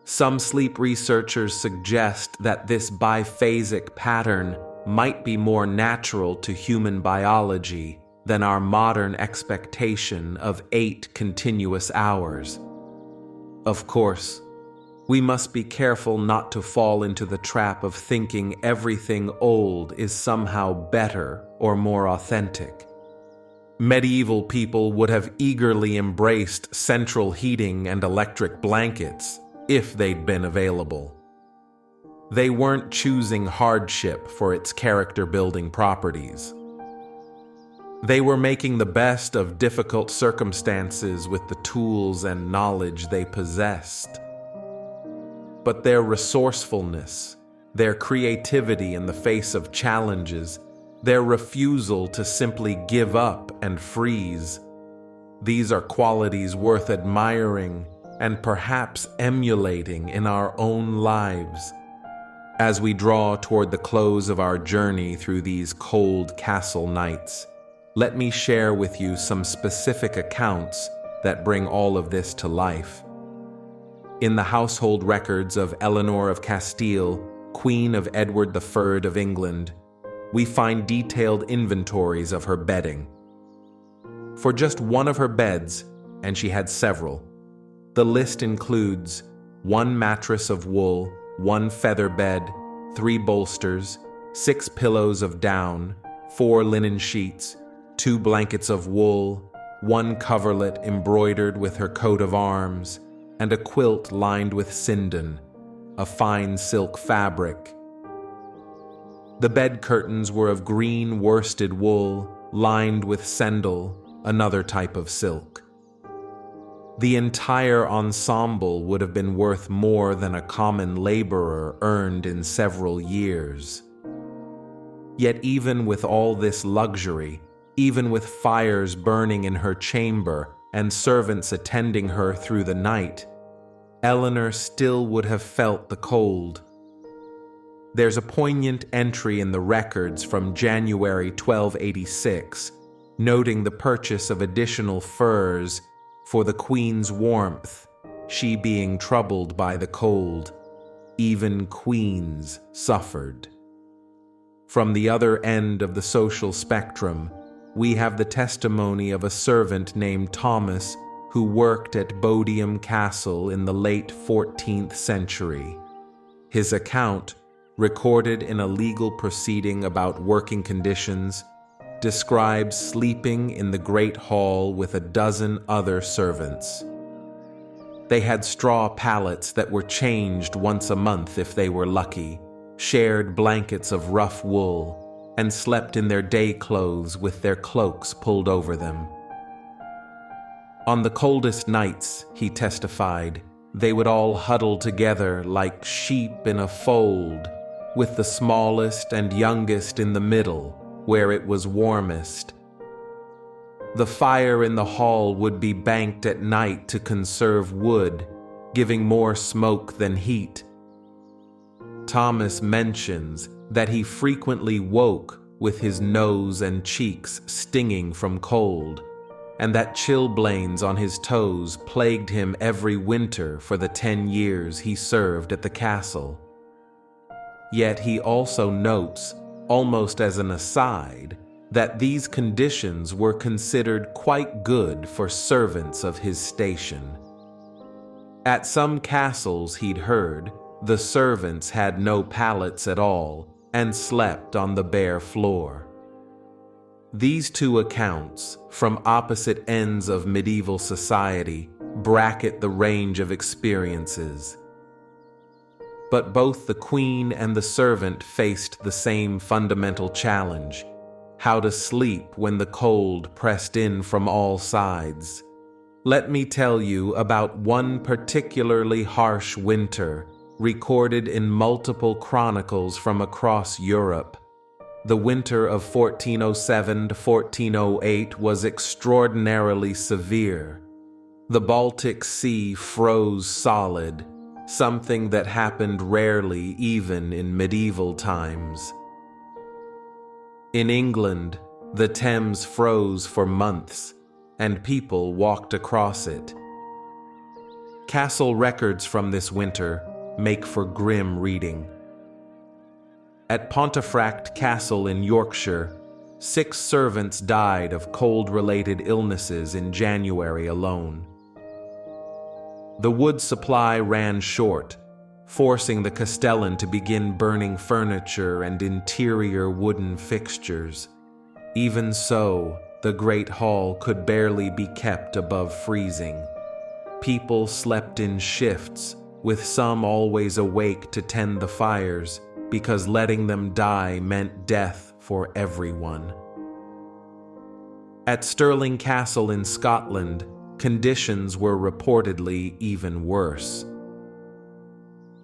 Some sleep researchers suggest that this biphasic pattern might be more natural to human biology than our modern expectation of 8 continuous hours. Of course, we must be careful not to fall into the trap of thinking everything old is somehow better or more authentic. Medieval people would have eagerly embraced central heating and electric blankets if they'd been available. They weren't choosing hardship for its character-building properties. They were making the best of difficult circumstances with the tools and knowledge they possessed. But their resourcefulness, their creativity in the face of challenges, their refusal to simply give up and freeze, these are qualities worth admiring and perhaps emulating in our own lives. As we draw toward the close of our journey through these cold castle nights, let me share with you some specific accounts that bring all of this to life. In the household records of Eleanor of Castile, Queen of Edward III of England, we find detailed inventories of her bedding. For just one of her beds, and she had several, the list includes 1 mattress of wool, 1 feather bed, 3 bolsters, 6 pillows of down, 4 linen sheets, 2 blankets of wool, 1 coverlet embroidered with her coat of arms, and a quilt lined with sindon, a fine silk fabric. The bed curtains were of green worsted wool, lined with sendal, another type of silk. The entire ensemble would have been worth more than a common laborer earned in several years. Yet even with all this luxury, even with fires burning in her chamber and servants attending her through the night, Eleanor still would have felt the cold. There's a poignant entry in the records from January 1286, noting the purchase of additional furs for the Queen's warmth, she being troubled by the cold. Even queens suffered. From the other end of the social spectrum, we have the testimony of a servant named Thomas who worked at Bodiam Castle in the late 14th century. His account, recorded in a legal proceeding about working conditions, describes sleeping in the great hall with a dozen other servants. They had straw pallets that were changed once a month if they were lucky, shared blankets of rough wool, and slept in their day clothes with their cloaks pulled over them. On the coldest nights, he testified, they would all huddle together like sheep in a fold, with the smallest and youngest in the middle, where it was warmest. The fire in the hall would be banked at night to conserve wood, giving more smoke than heat. Thomas mentions that he frequently woke with his nose and cheeks stinging from cold, and that chilblains on his toes plagued him every winter for the 10 years he served at the castle. Yet he also notes, almost as an aside, that these conditions were considered quite good for servants of his station. At some castles, he'd heard, the servants had no pallets at all and slept on the bare floor. These two accounts, from opposite ends of medieval society, bracket the range of experiences. But both the queen and the servant faced the same fundamental challenge: how to sleep when the cold pressed in from all sides. Let me tell you about one particularly harsh winter, recorded in multiple chronicles from across Europe. The winter of 1407 to 1408 was extraordinarily severe. The Baltic Sea froze solid, something that happened rarely even in medieval times. In England, the Thames froze for months, and people walked across it. Castle records from this winter make for grim reading. At Pontefract Castle in Yorkshire, 6 servants died of cold-related illnesses in January alone. The wood supply ran short, forcing the castellan to begin burning furniture and interior wooden fixtures. Even so, the great hall could barely be kept above freezing. People slept in shifts, with some always awake to tend the fires, because letting them die meant death for everyone. At Stirling Castle in Scotland, conditions were reportedly even worse.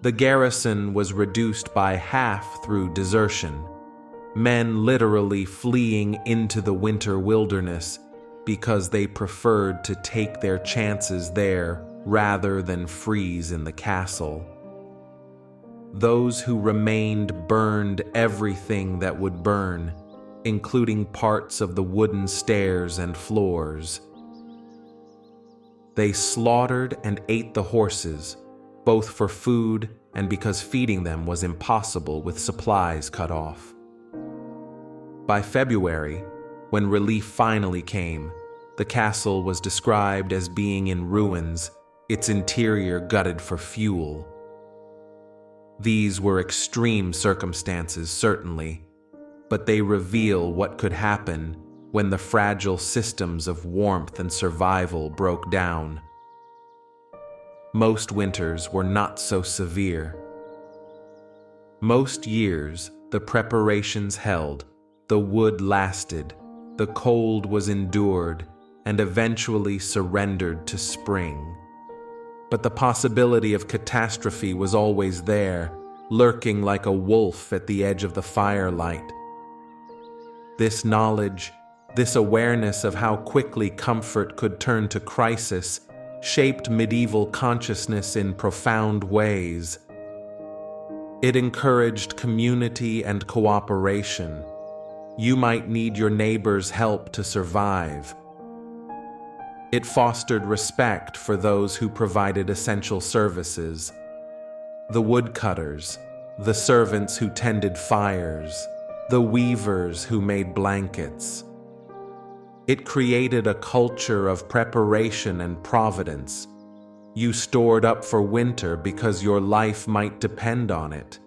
The garrison was reduced by half through desertion, men literally fleeing into the winter wilderness because they preferred to take their chances there rather than freeze in the castle. Those who remained burned everything that would burn, including parts of the wooden stairs and floors. They slaughtered and ate the horses, both for food and because feeding them was impossible with supplies cut off. By February, when relief finally came, the castle was described as being in ruins, its interior gutted for fuel. These were extreme circumstances, certainly, but they reveal what could happen when the fragile systems of warmth and survival broke down. Most winters were not so severe. Most years, the preparations held, the wood lasted, the cold was endured, and eventually surrendered to spring. But the possibility of catastrophe was always there, lurking like a wolf at the edge of the firelight. This knowledge, this awareness of how quickly comfort could turn to crisis, shaped medieval consciousness in profound ways. It encouraged community and cooperation. You might need your neighbor's help to survive. It fostered respect for those who provided essential services. The woodcutters, the servants who tended fires, the weavers who made blankets. It created a culture of preparation and providence. You stored up for winter because your life might depend on it.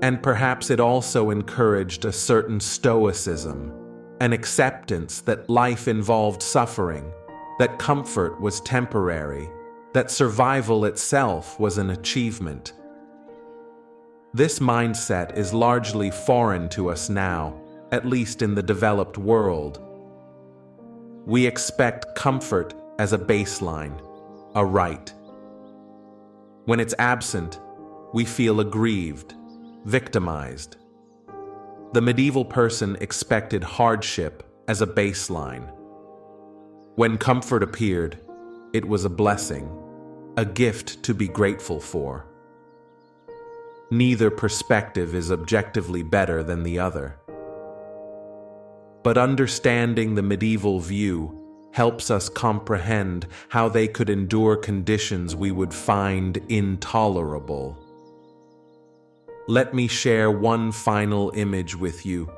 And perhaps it also encouraged a certain stoicism, an acceptance that life involved suffering, that comfort was temporary, that survival itself was an achievement. This mindset is largely foreign to us now, at least in the developed world. We expect comfort as a baseline, a right. When it's absent, we feel aggrieved, victimized. The medieval person expected hardship as a baseline. When comfort appeared, it was a blessing, a gift to be grateful for. Neither perspective is objectively better than the other. But understanding the medieval view helps us comprehend how they could endure conditions we would find intolerable. Let me share one final image with you,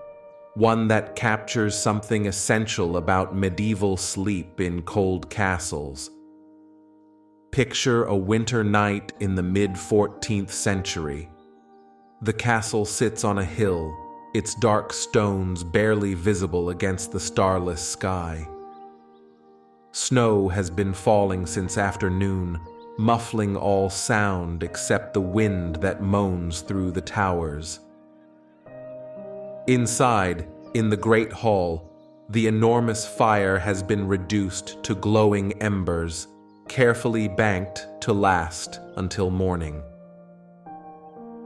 one that captures something essential about medieval sleep in cold castles. Picture a winter night in the mid-14th century. The castle sits on a hill, its dark stones barely visible against the starless sky. Snow has been falling since afternoon, muffling all sound except the wind that moans through the towers. Inside, in the great hall, the enormous fire has been reduced to glowing embers, carefully banked to last until morning.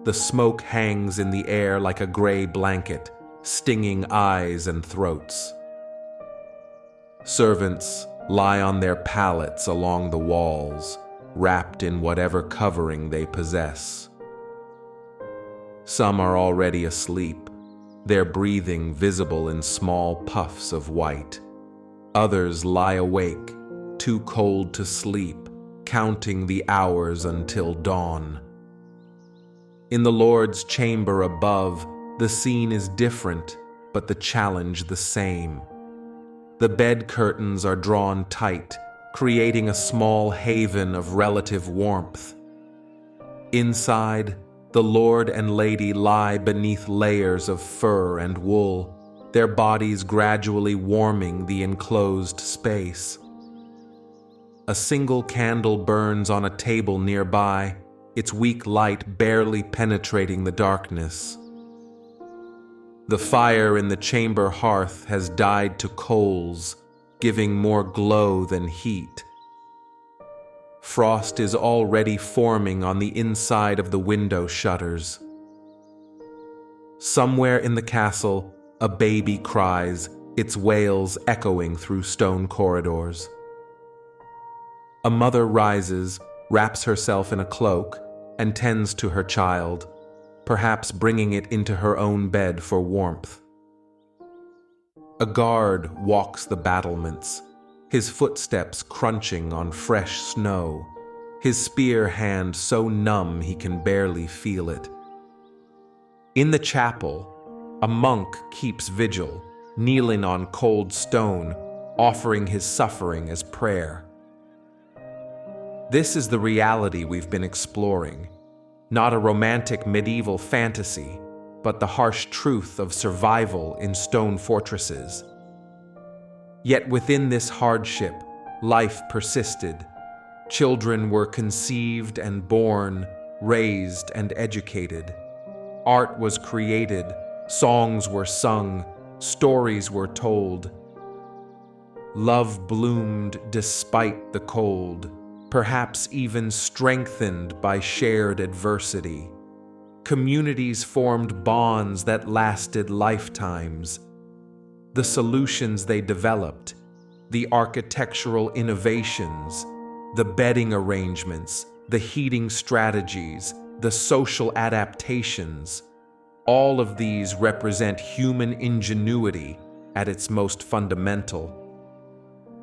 The smoke hangs in the air like a gray blanket, stinging eyes and throats. Servants lie on their pallets along the walls, wrapped in whatever covering they possess. Some are already asleep, their breathing visible in small puffs of white. Others lie awake, too cold to sleep, counting the hours until dawn. In the Lord's chamber above, the scene is different, but the challenge the same. The bed curtains are drawn tight, creating a small haven of relative warmth. Inside, the Lord and Lady lie beneath layers of fur and wool, their bodies gradually warming the enclosed space. A single candle burns on a table nearby, its weak light barely penetrating the darkness. The fire in the chamber hearth has died to coals, giving more glow than heat. Frost is already forming on the inside of the window shutters. Somewhere in the castle, a baby cries, its wails echoing through stone corridors. A mother rises, wraps herself in a cloak, and tends to her child, perhaps bringing it into her own bed for warmth. A guard walks the battlements, his footsteps crunching on fresh snow, his spear hand so numb he can barely feel it. In the chapel, a monk keeps vigil, kneeling on cold stone, offering his suffering as prayer. This is the reality we've been exploring, not a romantic medieval fantasy, but the harsh truth of survival in stone fortresses. Yet within this hardship, life persisted. Children were conceived and born, raised and educated. Art was created, songs were sung, stories were told. Love bloomed despite the cold, perhaps even strengthened by shared adversity. Communities formed bonds that lasted lifetimes. The solutions they developed, the architectural innovations, the bedding arrangements, the heating strategies, the social adaptations, all of these represent human ingenuity at its most fundamental.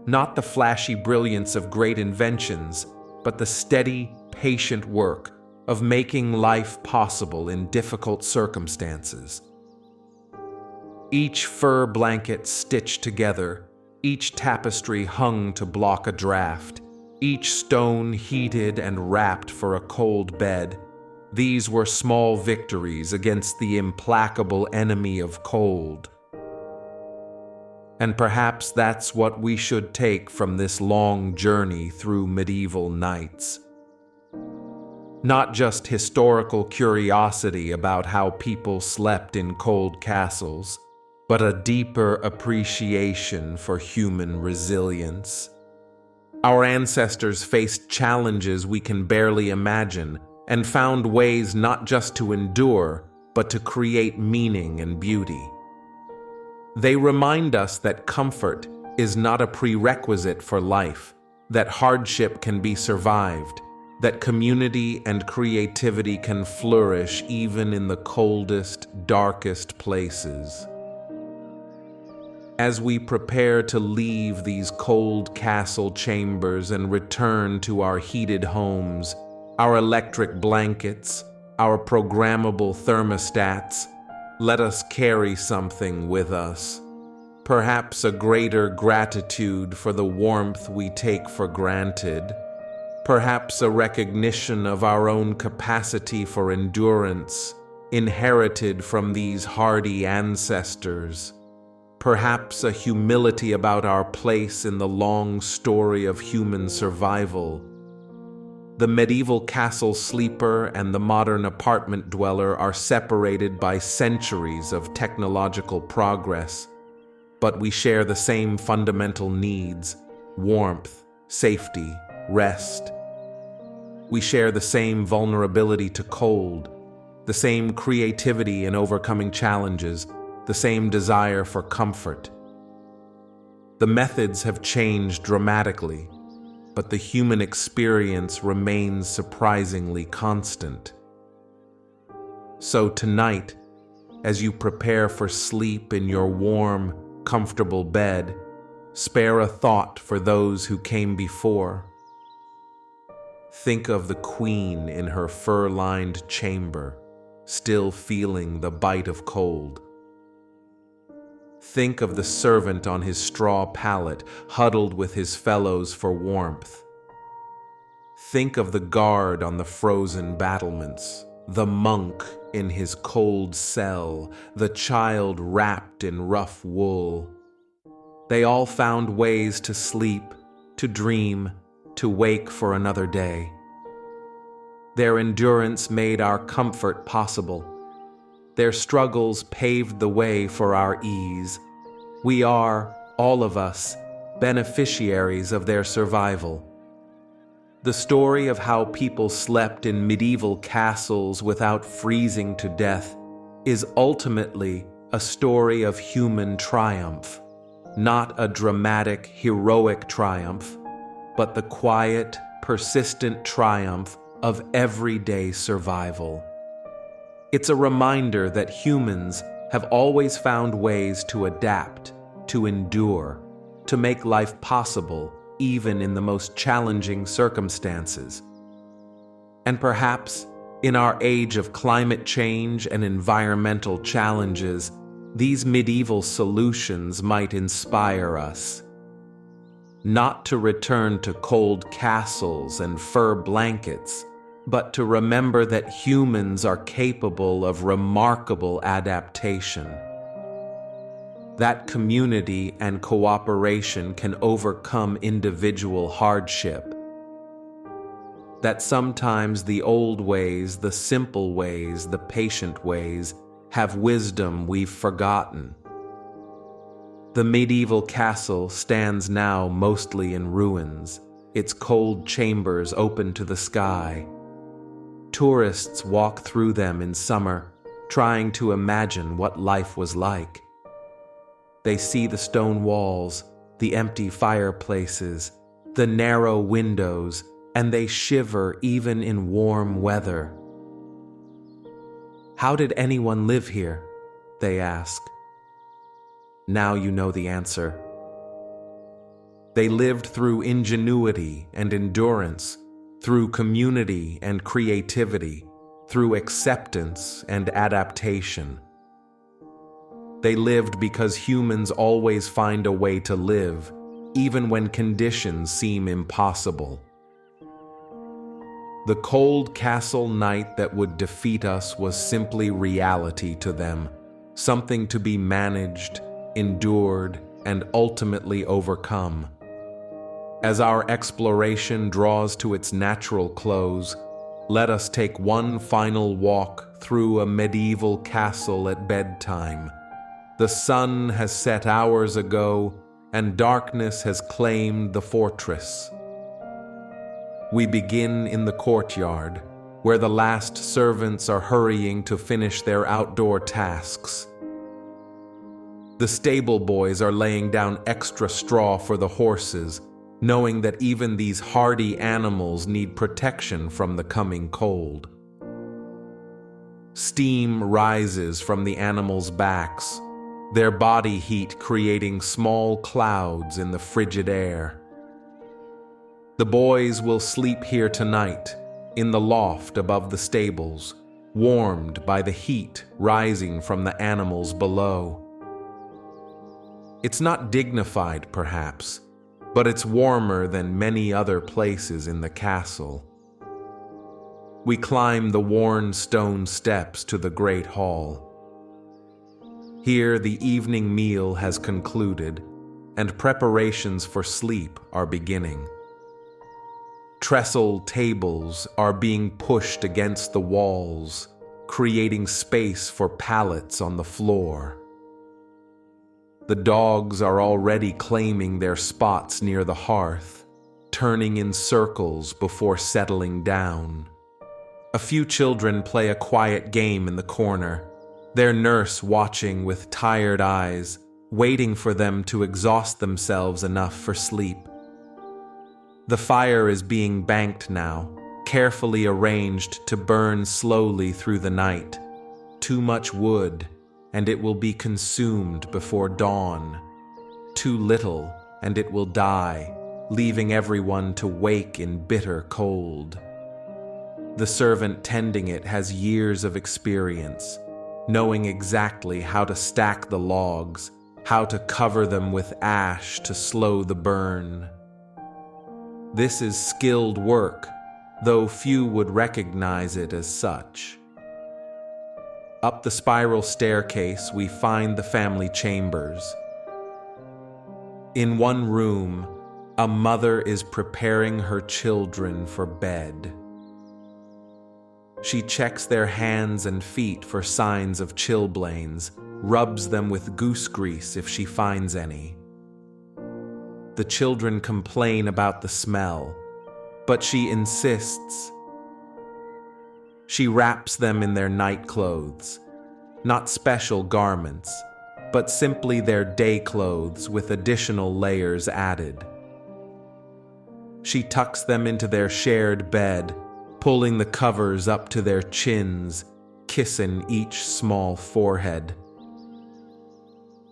Not the flashy brilliance of great inventions, but the steady, patient work of making life possible in difficult circumstances. Each fur blanket stitched together, each tapestry hung to block a draft, each stone heated and wrapped for a cold bed. These were small victories against the implacable enemy of cold. And perhaps that's what we should take from this long journey through medieval nights. Not just historical curiosity about how people slept in cold castles, but a deeper appreciation for human resilience. Our ancestors faced challenges we can barely imagine and found ways not just to endure, but to create meaning and beauty. They remind us that comfort is not a prerequisite for life, that hardship can be survived, that community and creativity can flourish even in the coldest, darkest places. As we prepare to leave these cold castle chambers and return to our heated homes, our electric blankets, our programmable thermostats, let us carry something with us. Perhaps a greater gratitude for the warmth we take for granted. Perhaps a recognition of our own capacity for endurance, inherited from these hardy ancestors. Perhaps a humility about our place in the long story of human survival. The medieval castle sleeper and the modern apartment dweller are separated by centuries of technological progress, but we share the same fundamental needs: warmth, safety, rest. We share the same vulnerability to cold, the same creativity in overcoming challenges, the same desire for comfort. The methods have changed dramatically, but the human experience remains surprisingly constant. So tonight, as you prepare for sleep in your warm, comfortable bed, Spare a thought for those who came before. Think of the queen in her fur-lined chamber, still feeling the bite of cold. Think of the servant on his straw pallet, huddled with his fellows for warmth. Think of the guard on the frozen battlements, the monk in his cold cell, the child wrapped in rough wool. They all found ways to sleep, to dream, to wake for another day. Their endurance made our comfort possible. Their struggles paved the way for our ease. We are, all of us, beneficiaries of their survival. The story of how people slept in medieval castles without freezing to death is ultimately a story of human triumph, not a dramatic, heroic triumph, but the quiet, persistent triumph of everyday survival. It's a reminder that humans have always found ways to adapt, to endure, to make life possible, even in the most challenging circumstances. And perhaps, in our age of climate change and environmental challenges, these medieval solutions might inspire us. Not to return to cold castles and fur blankets, but to remember that humans are capable of remarkable adaptation. That community and cooperation can overcome individual hardship. That sometimes the old ways, the simple ways, the patient ways, have wisdom we've forgotten. The medieval castle stands now mostly in ruins, its cold chambers open to the sky. Tourists walk through them in summer, trying to imagine what life was like. They see the stone walls, the empty fireplaces, the narrow windows, and they shiver even in warm weather. How did anyone live here? They ask. Now you know the answer. They lived through ingenuity and endurance, through community and creativity, through acceptance and adaptation. They lived because humans always find a way to live, even when conditions seem impossible. The cold castle night that would defeat us was simply reality to them, something to be managed, endured, and ultimately overcome. As our exploration draws to its natural close, let us take one final walk through a medieval castle at bedtime. The sun has set hours ago, and darkness has claimed the fortress. We begin in the courtyard, where the last servants are hurrying to finish their outdoor tasks. The stable boys are laying down extra straw for the horses, knowing that even these hardy animals need protection from the coming cold. Steam rises from the animals' backs, their body heat creating small clouds in the frigid air. The boys will sleep here tonight, in the loft above the stables, warmed by the heat rising from the animals below. It's not dignified, perhaps, but it's warmer than many other places in the castle. We climb the worn stone steps to the great hall. Here the evening meal has concluded, and preparations for sleep are beginning. Trestle tables are being pushed against the walls, creating space for pallets on the floor. The dogs are already claiming their spots near the hearth, turning in circles before settling down. A few children play a quiet game in the corner, their nurse watching with tired eyes, waiting for them to exhaust themselves enough for sleep. The fire is being banked now, carefully arranged to burn slowly through the night. Too much wood, and it will be consumed before dawn. Too little, and it will die, leaving everyone to wake in bitter cold. The servant tending it has years of experience, knowing exactly how to stack the logs, how to cover them with ash to slow the burn. This is skilled work, though few would recognize it as such. Up the spiral staircase, we find the family chambers. In one room, a mother is preparing her children for bed. She checks their hands and feet for signs of chilblains, rubs them with goose grease if she finds any. The children complain about the smell, but she insists. She wraps them in their night clothes, not special garments, but simply their day clothes with additional layers added. She tucks them into their shared bed, pulling the covers up to their chins, kissing each small forehead.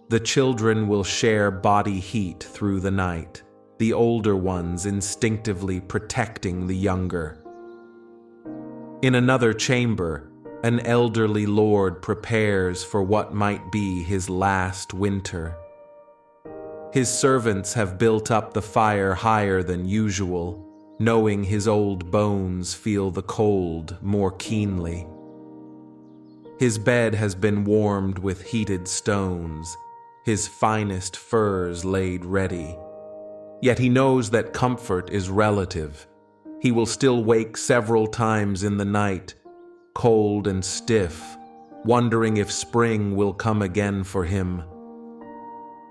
The children will share body heat through the night, the older ones instinctively protecting the younger. In another chamber, an elderly lord prepares for what might be his last winter. His servants have built up the fire higher than usual, knowing his old bones feel the cold more keenly. His bed has been warmed with heated stones, his finest furs laid ready. Yet he knows that comfort is relative. He will still wake several times in the night, cold and stiff, wondering if spring will come again for him.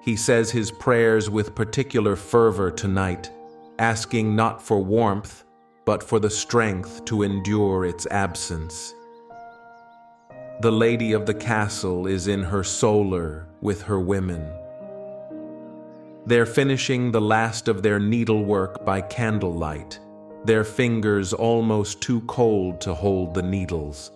He says his prayers with particular fervor tonight, asking not for warmth, but for the strength to endure its absence. The lady of the castle is in her solar with her women. They're finishing the last of their needlework by candlelight, their fingers almost too cold to hold the needles.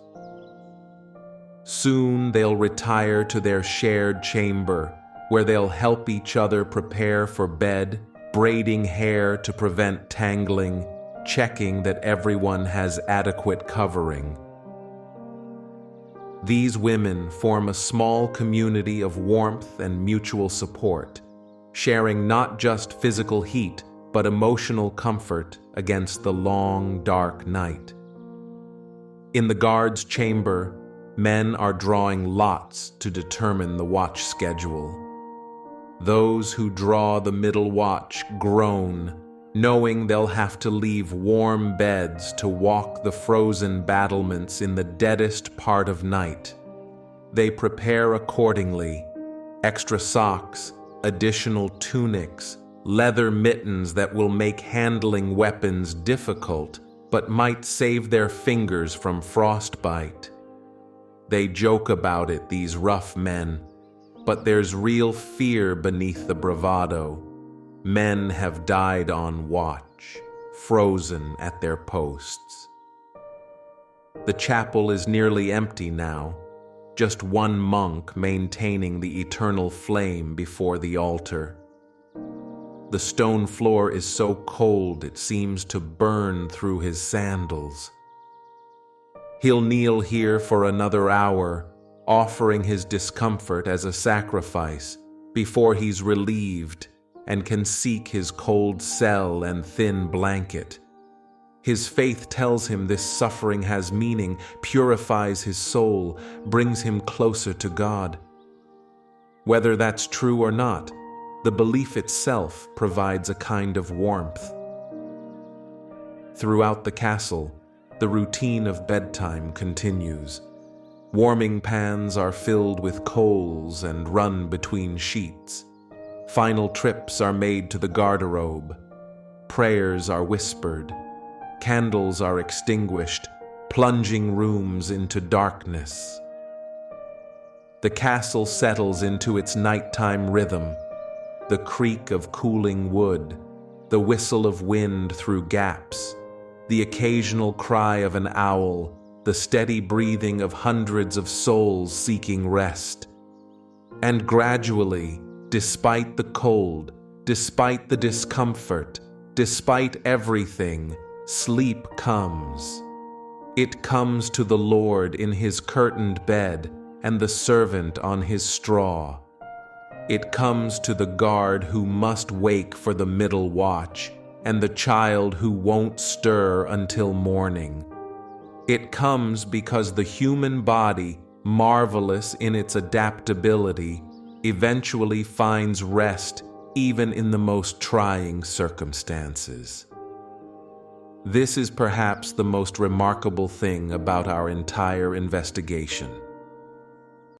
Soon they'll retire to their shared chamber, where they'll help each other prepare for bed, braiding hair to prevent tangling, checking that everyone has adequate covering. These women form a small community of warmth and mutual support, sharing not just physical heat, but emotional comfort against the long, dark night. In the guard's chamber, men are drawing lots to determine the watch schedule. Those who draw the middle watch groan, knowing they'll have to leave warm beds to walk the frozen battlements in the deadest part of night. They prepare accordingly: extra socks, additional tunics, leather mittens that will make handling weapons difficult, but might save their fingers from frostbite. They joke about it, these rough men, but there's real fear beneath the bravado. Men have died on watch, frozen at their posts. The chapel is nearly empty now, just one monk maintaining the eternal flame before the altar. The stone floor is so cold it seems to burn through his sandals. He'll kneel here for another hour, offering his discomfort as a sacrifice, before he's relieved and can seek his cold cell and thin blanket. His faith tells him this suffering has meaning, purifies his soul, brings him closer to God. Whether that's true or not, the belief itself provides a kind of warmth. Throughout the castle, the routine of bedtime continues. Warming pans are filled with coals and run between sheets. Final trips are made to the garderobe. Prayers are whispered. Candles are extinguished, plunging rooms into darkness. The castle settles into its nighttime rhythm. The creak of cooling wood, the whistle of wind through gaps, the occasional cry of an owl, the steady breathing of hundreds of souls seeking rest. And gradually, despite the cold, Despite the discomfort, despite everything, sleep comes. It comes to the Lord in his curtained bed and the servant on his straw. It comes to the guard who must wake for the middle watch and the child who won't stir until morning. It comes because the human body, marvelous in its adaptability, eventually finds rest even in the most trying circumstances. This is perhaps the most remarkable thing about our entire investigation.